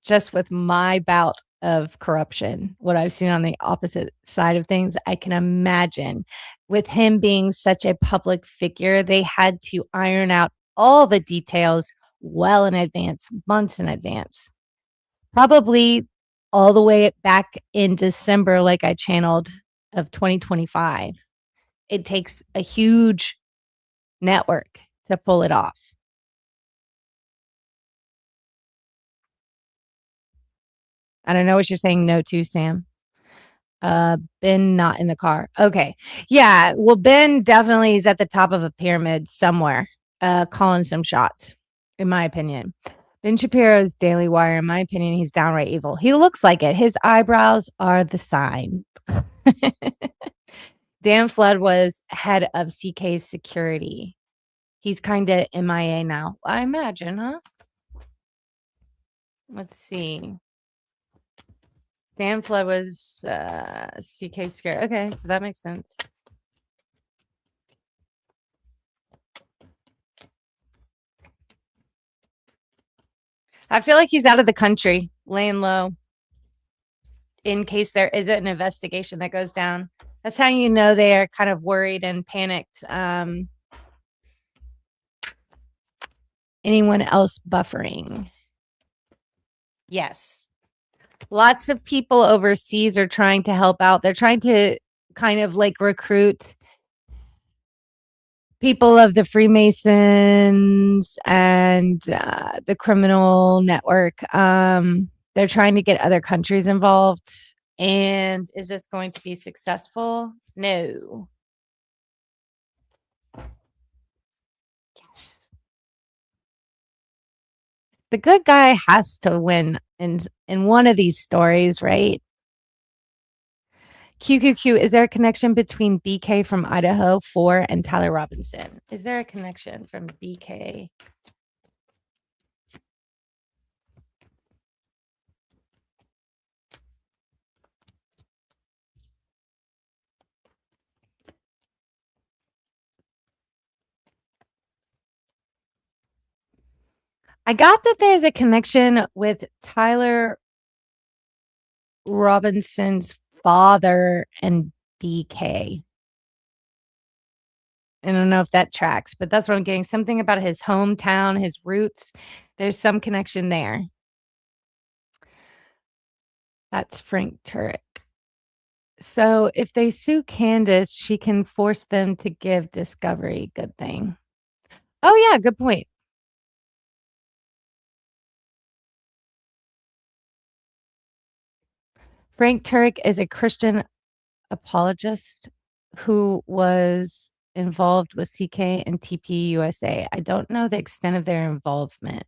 just with my bout of corruption, what I've seen on the opposite side of things, I can imagine with him being such a public figure, they had to iron out all the details well in advance, months in advance. Probably all the way back in December, like I channeled of 2025. It takes a huge network to pull it off. I don't know what you're saying no to, Sam. Ben not in the car. Okay. Yeah. Well, Ben definitely is at the top of a pyramid somewhere, calling some shots, in my opinion. Ben Shapiro's Daily Wire, in my opinion, he's downright evil. He looks like it. His eyebrows are the sign. Dan Flood was head of CK's security. He's kind of MIA now, I imagine, huh? Let's see. Dan Flood was CK security. Okay, so that makes sense. I feel like he's out of the country, laying low in case there is an investigation that goes down. That's how you know they are kind of worried and panicked. Anyone else buffering? Yes. Lots of people overseas are trying to help out. They're trying to kind of like recruit people of the Freemasons and the criminal network. They're trying to get other countries involved. And is this going to be successful? No. Yes. The good guy has to win in one of these stories, right? QQQ, is there a connection between BK from Idaho 4 and Tyler Robinson? Is there a connection from BK? I got that there's a connection with Tyler Robinson's father and BK. I don't know if that tracks, but that's what I'm getting. Something about his hometown, his roots. There's some connection there. That's Frank Turek. So if they sue Candace, she can force them to give Discovery. Good thing. Oh, yeah, good point. Frank Turek is a Christian apologist who was involved with CK and TP USA. I don't know the extent of their involvement.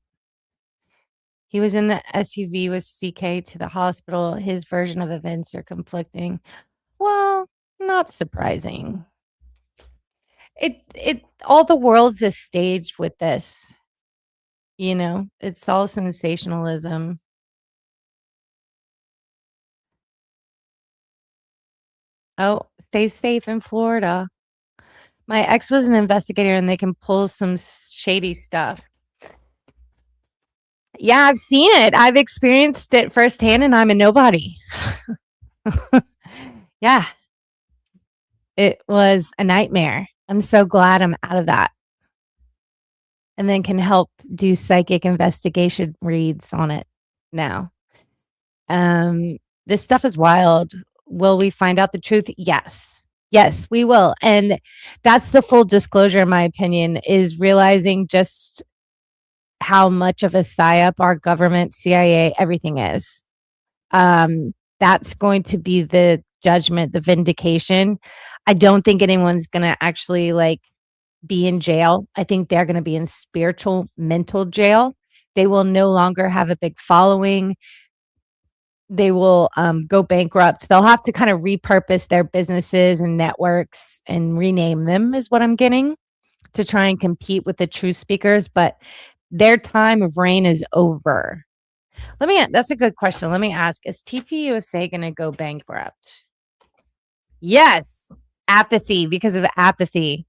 He was in the SUV with CK to the hospital. His version of events are conflicting. Well, not surprising. It all the world's a stage with this. You know, it's all sensationalism. Oh, stay safe in Florida. My ex was an investigator and they can pull some shady stuff. Yeah, I've seen it. I've experienced it firsthand and I'm a nobody. Yeah, it was a nightmare. I'm so glad I'm out of that. and then can help do psychic investigation reads on it now. This stuff is wild. Will we find out the truth? Yes. Yes, we will. And that's the full disclosure, in my opinion, is realizing just how much of a psyop our government, CIA, everything is. That's going to be the judgment, the vindication. I don't think anyone's going to actually like be in jail. I think they're going to be in spiritual, mental jail. They will no longer have a big following. They will go bankrupt. They'll have to kind of repurpose their businesses and networks and rename them, is what I'm getting, to try and compete with the true speakers. But their time of reign is over. That's a good question. Let me ask, is TPUSA going to go bankrupt? Yes. Apathy, because of apathy.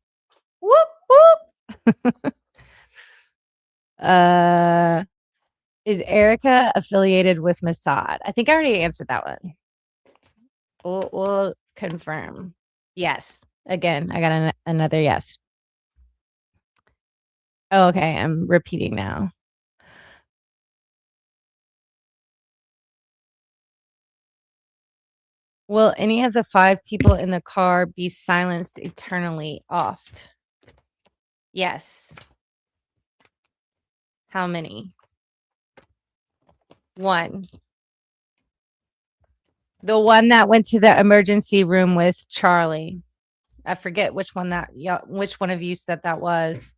Whoop, whoop. Is Erika affiliated with Mossad? I think I already answered that one. We'll confirm. Yes. Again, I got another yes. Oh, okay. I'm repeating now. Will any of the 5 people in the car be silenced eternally oft? Yes. How many? 1. The one that went to the emergency room with Charlie. I forget which one of you said that was.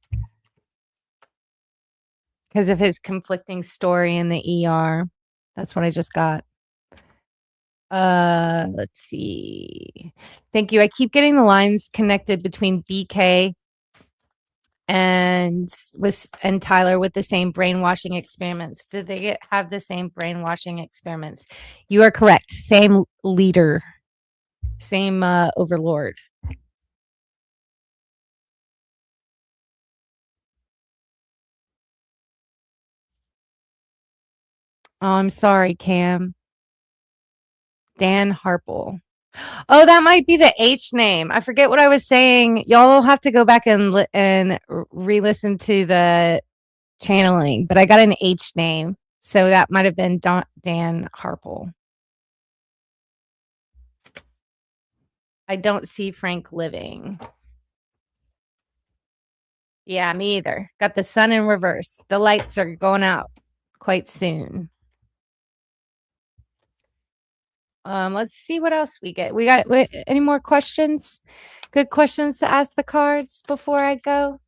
Because of his conflicting story in the ER. That's what I just got. Let's see. Thank you. I keep getting the lines connected between BK and Tyler with the same brainwashing experiments. Did they have the same brainwashing experiments? You are correct. Same leader, same overlord. Oh, I'm sorry, Cam. Dan Harple. Oh, that might be the H name. I forget what I was saying. Y'all will have to go back and re-listen to the channeling, but I got an H name. So that might have been Dan Harple. I don't see Frank living. Yeah, me either. Got the sun in reverse. The lights are going out quite soon. Let's see what else we get. Any more questions? Good questions to ask the cards before I go.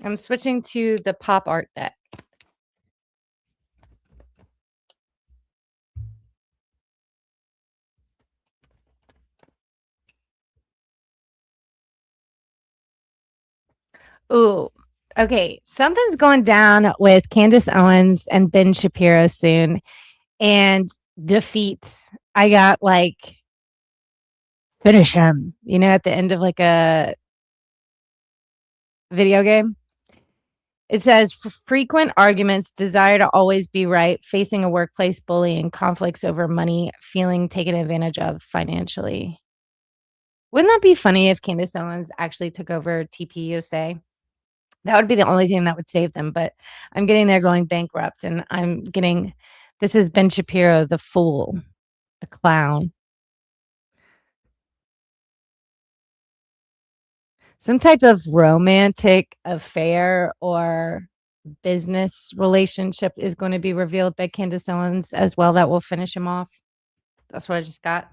I'm switching to the pop art deck. Ooh, okay. Something's going down with Candace Owens and Ben Shapiro soon, and defeats. I got like finish him, at the end of like a video game. It says frequent arguments, desire to always be right, facing a workplace bully, and conflicts over money, feeling taken advantage of financially. Wouldn't that be funny if Candace Owens actually took over TPUSA? That would be the only thing that would save them. But I'm getting there going bankrupt, and this is Ben Shapiro, the fool, a clown. Some type of romantic affair or business relationship is going to be revealed by Candace Owens as well. That will finish him off. That's what I just got.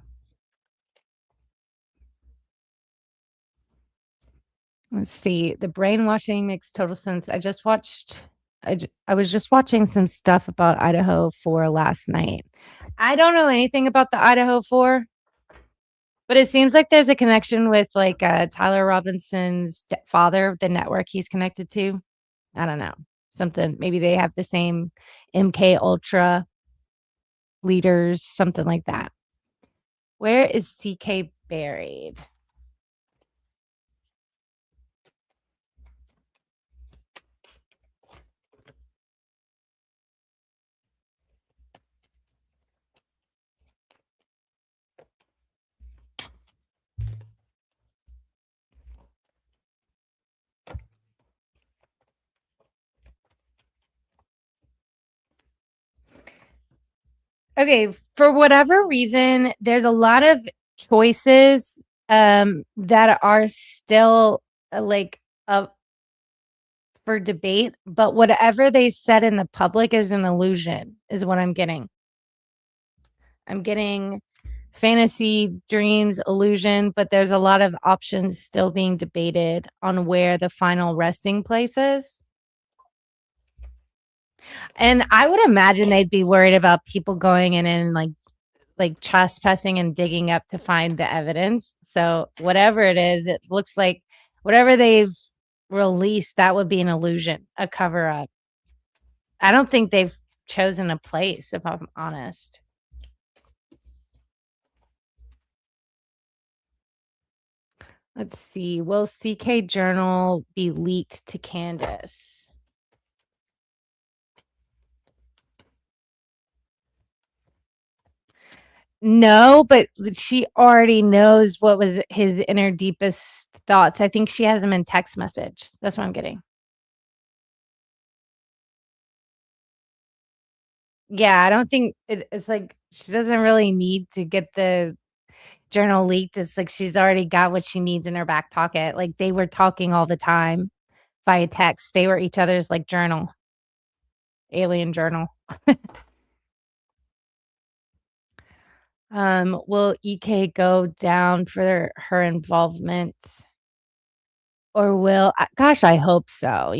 Let's see. The brainwashing makes total sense. I was just watching some stuff about Idaho 4 last night. I don't know anything about the Idaho 4, but it seems like there's a connection with like Tyler Robinson's father, the network he's connected to. I don't know. Something, maybe they have the same MK Ultra leaders, something like that. Where is CK buried? Okay, for whatever reason, there's a lot of choices that are still like up for debate, but whatever they said in the public is an illusion, is what I'm getting. I'm getting fantasy, dreams, illusion, but there's a lot of options still being debated on where the final resting place is. And I would imagine they'd be worried about people going in and like trespassing and digging up to find the evidence. So whatever it is, it looks like whatever they've released, that would be an illusion, a cover up. I don't think they've chosen a place, if I'm honest. Let's see. Will CK Journal be leaked to Candace? No, but she already knows what was his inner deepest thoughts. I think she has them in text message. That's what I'm getting. Yeah, I don't think it's like she doesn't really need to get the journal leaked. It's like she's already got what she needs in her back pocket. Like they were talking all the time via text. They were each other's like journal, alien journal. Will EK go down for her involvement? Or will gosh, I hope so,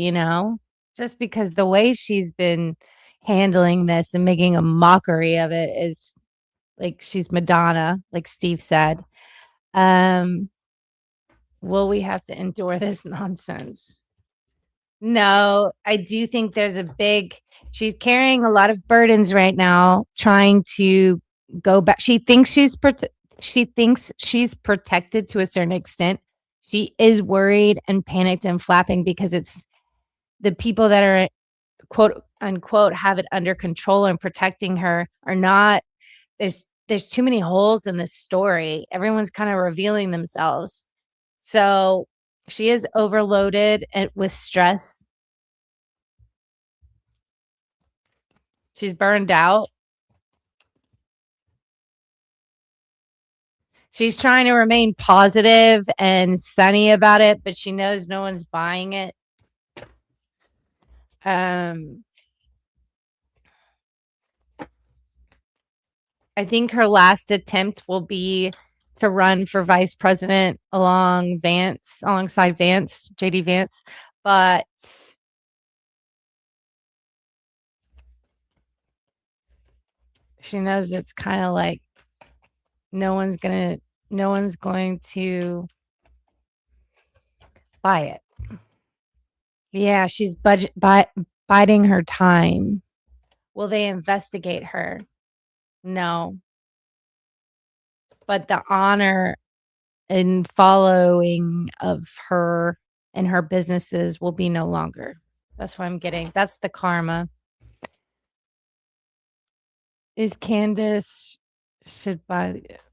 just because the way she's been handling this and making a mockery of it is like she's Madonna, like Steve said. Um, will we have to endure this nonsense? No, I do think there's she's carrying a lot of burdens right now, trying to go back. She thinks she's protected to a certain extent. She is worried and panicked and flapping because it's the people that are quote unquote have it under control and protecting her are not. There's too many holes in this story. Everyone's kind of revealing themselves. So she is overloaded with stress. She's burned out. She's trying to remain positive and sunny about it, but she knows no one's buying it. I think her last attempt will be to run for vice president alongside Vance, JD Vance, but she knows it's kind of like no one's going to buy it. Yeah, she's biding her time. Will they investigate her? No. But the honor and following of her and her businesses will be no longer. That's what I'm getting. That's the karma. Is Candace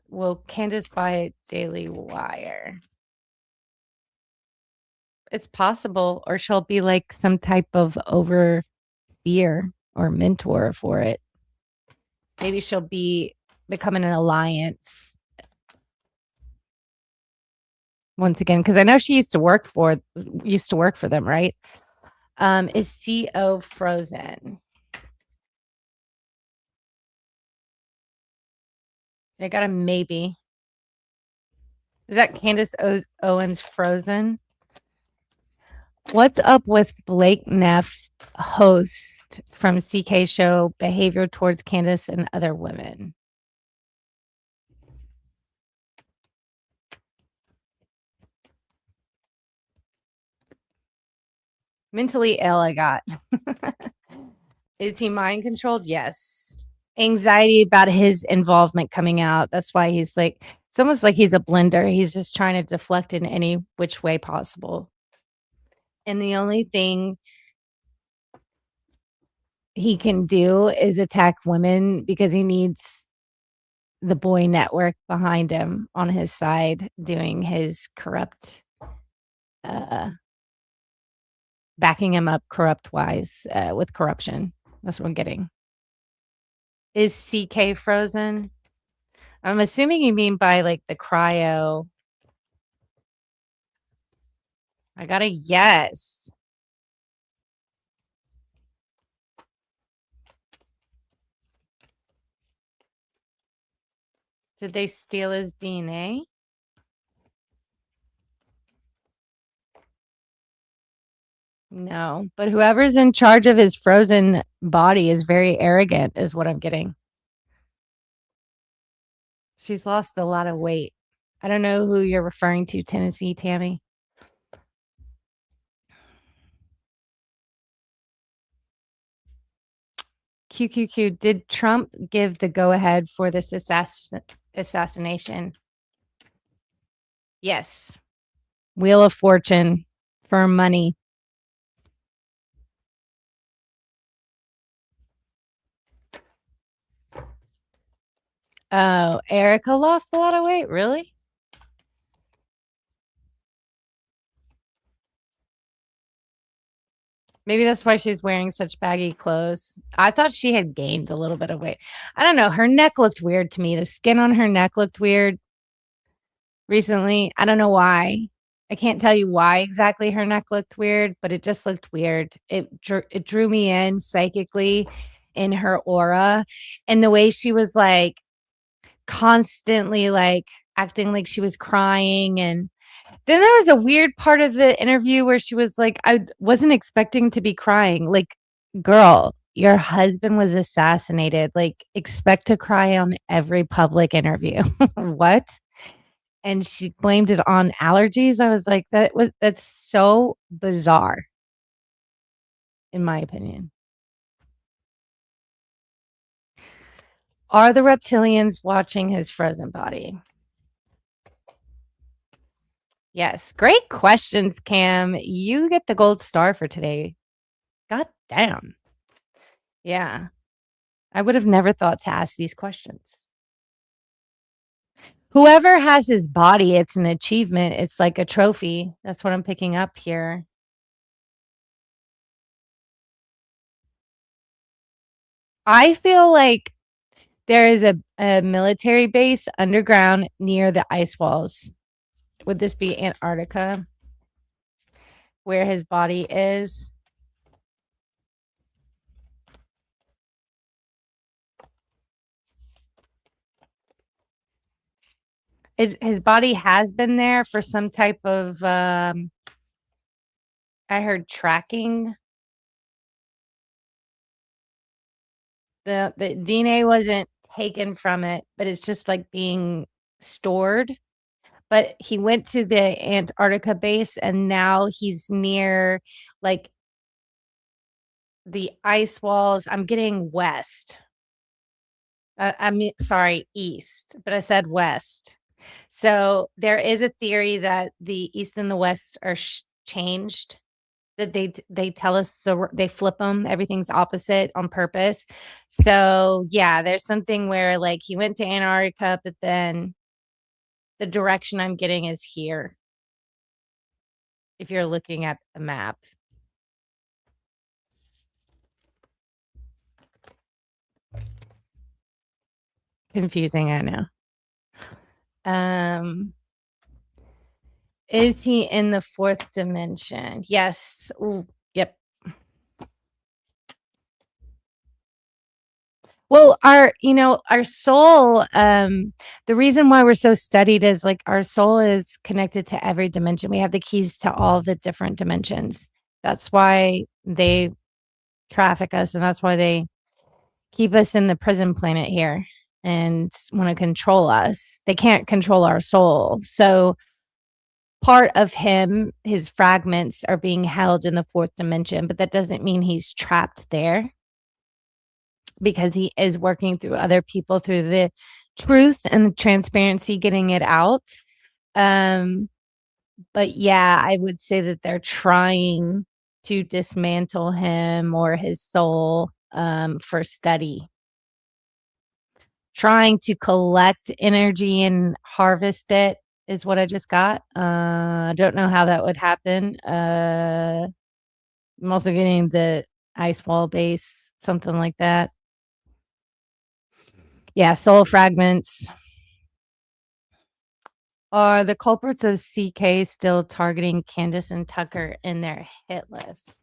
will Candace buy Daily Wire? It's possible, or she'll be like some type of overseer or mentor for it. Maybe she'll be becoming an alliance once again, because I know she used to work for them, right? Is CO frozen? I got a maybe. Is that Candace Owens frozen? What's up with Blake Neff, host from CK show, behavior towards Candace and other women? Mentally ill, I got. Is he mind controlled? Yes. Anxiety about his involvement coming out. That's why he's like, it's almost like he's a blender. He's just trying to deflect in any which way possible. And the only thing he can do is attack women because he needs the boy network behind him on his side doing his corrupt, backing him up corrupt wise with corruption. That's what I'm getting. Is CK frozen? I'm assuming you mean by like the cryo. I got a yes. Did they steal his DNA? No, but whoever's in charge of his frozen body is very arrogant, is what I'm getting. She's lost a lot of weight. I don't know who you're referring to, Tennessee Tammy. QQQ, did Trump give the go ahead for this assassination? Yes. Wheel of Fortune for money. Oh, Erika lost a lot of weight. Really? Maybe that's why she's wearing such baggy clothes. I thought she had gained a little bit of weight. I don't know. Her neck looked weird to me. The skin on her neck looked weird recently. I don't know why. I can't tell you why exactly her neck looked weird, but it just looked weird. It drew me in psychically in her aura, and the way she was like constantly like acting like she was crying. And then there was a weird part of the interview where she was like, I wasn't expecting to be crying. Like, girl, your husband was assassinated. Like, expect to cry on every public interview. What? And she blamed it on allergies. I was like, that's so bizarre, in my opinion. Are the reptilians watching his frozen body? Yes. Great questions, Cam. You get the gold star for today. God damn. Yeah. I would have never thought to ask these questions. Whoever has his body, it's an achievement. It's like a trophy. That's what I'm picking up here. I feel like there is a military base underground near the ice walls. Would this be Antarctica, where his body is? His body has been there for some type of, I heard tracking. The DNA wasn't taken from it, but it's just like being stored. But he went to the Antarctica base and now he's near like the ice walls. I'm getting west. I mean, sorry, east, but I said west. So there is a theory that the east and the west are changed. That they tell us they flip them. Everything's opposite on purpose. So yeah, there's something where like he went to Antarctica, but then the direction I'm getting is here. If you're looking at a map. Confusing, I know. Is he in the fourth dimension? Yes. Ooh, yep. Well, our soul, the reason why we're so studied is like our soul is connected to every dimension. We have the keys to all the different dimensions. That's why they traffic us, and that's why they keep us in the prison planet here and want to control us. They can't control our soul. So part of him, his fragments are being held in the fourth dimension, but that doesn't mean he's trapped there because he is working through other people through the truth and the transparency, getting it out. But yeah, I would say that they're trying to dismantle him or his soul for study, trying to collect energy and harvest it is what I just got. I don't know how that would happen. I'm also getting the ice wall base, something like that. Yeah, soul fragments. Are the culprits of CK still targeting Candace and Tucker in their hit list?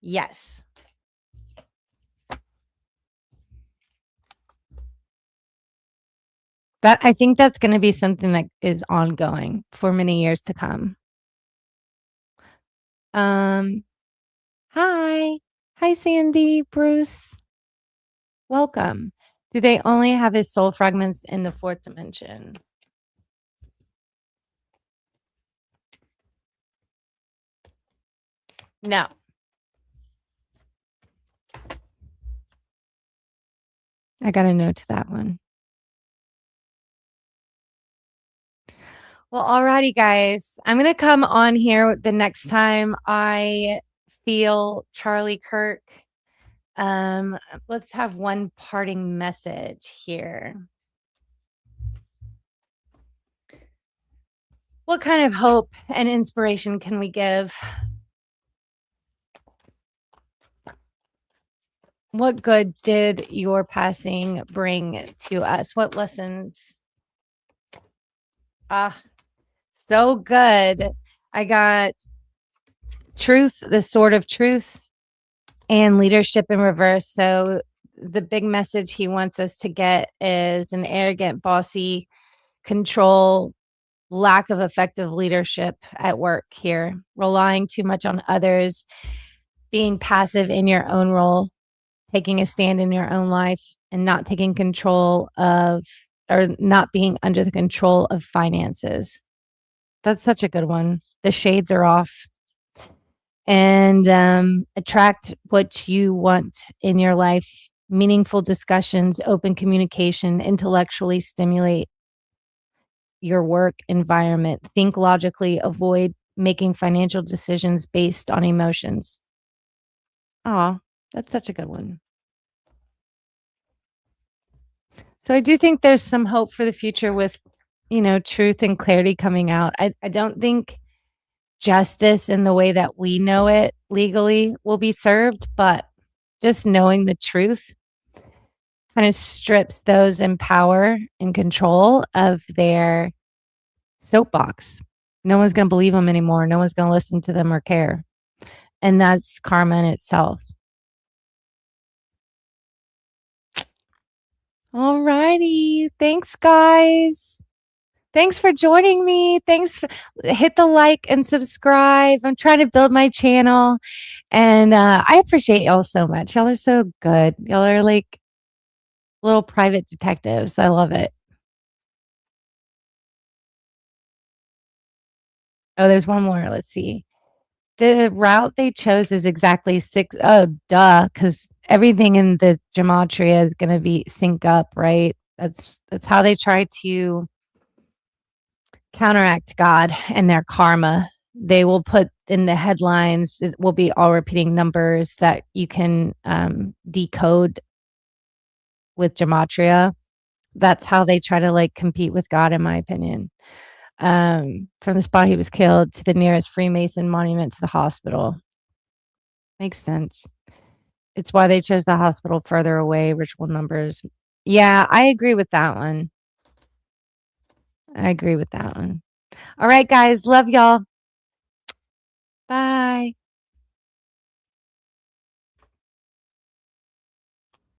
Yes. That I think that's going to be something that is ongoing for many years to come. Hi. Hi, Sandy, Bruce. Welcome. Do they only have his soul fragments in the fourth dimension? No. I got a no to that one. Well, alrighty, guys. I'm going to come on here the next time I feel Charlie Kirk. Let's have one parting message here. What kind of hope and inspiration can we give? What good did your passing bring to us? What lessons? Ah, so good. I got truth, the sword of truth, and leadership in reverse. So the big message he wants us to get is an arrogant, bossy control, lack of effective leadership at work here, relying too much on others, being passive in your own role, taking a stand in your own life, and not taking control of or not being under the control of finances. That's such a good one. The shades are off. And attract what you want in your life. Meaningful discussions, open communication, intellectually stimulate your work environment. Think logically, avoid making financial decisions based on emotions. Oh, that's such a good one. So I do think there's some hope for the future with, truth and clarity coming out. I don't think justice in the way that we know it legally will be served, but just knowing the truth kind of strips those in power and control of their soapbox. No one's going to believe them anymore. No one's going to listen to them or care. And that's karma in itself. All righty. Thanks, guys. Thanks for joining me. Hit the like and subscribe. I'm trying to build my channel. And I appreciate y'all so much. Y'all are so good. Y'all are like little private detectives. I love it. Oh, there's one more. Let's see. The route they chose is exactly six. Oh, duh. Because everything in the gematria is going to be sync up, right? That's how they try to counteract God and their karma. They will put in the headlines, it will be all repeating numbers that you can decode with gematria. That's how they try to like compete with God, in my opinion. From the spot he was killed to the nearest Freemason monument to the hospital. Makes sense. It's why they chose the hospital further away, ritual numbers. Yeah, I agree with that one. All right, guys. Love y'all. Bye.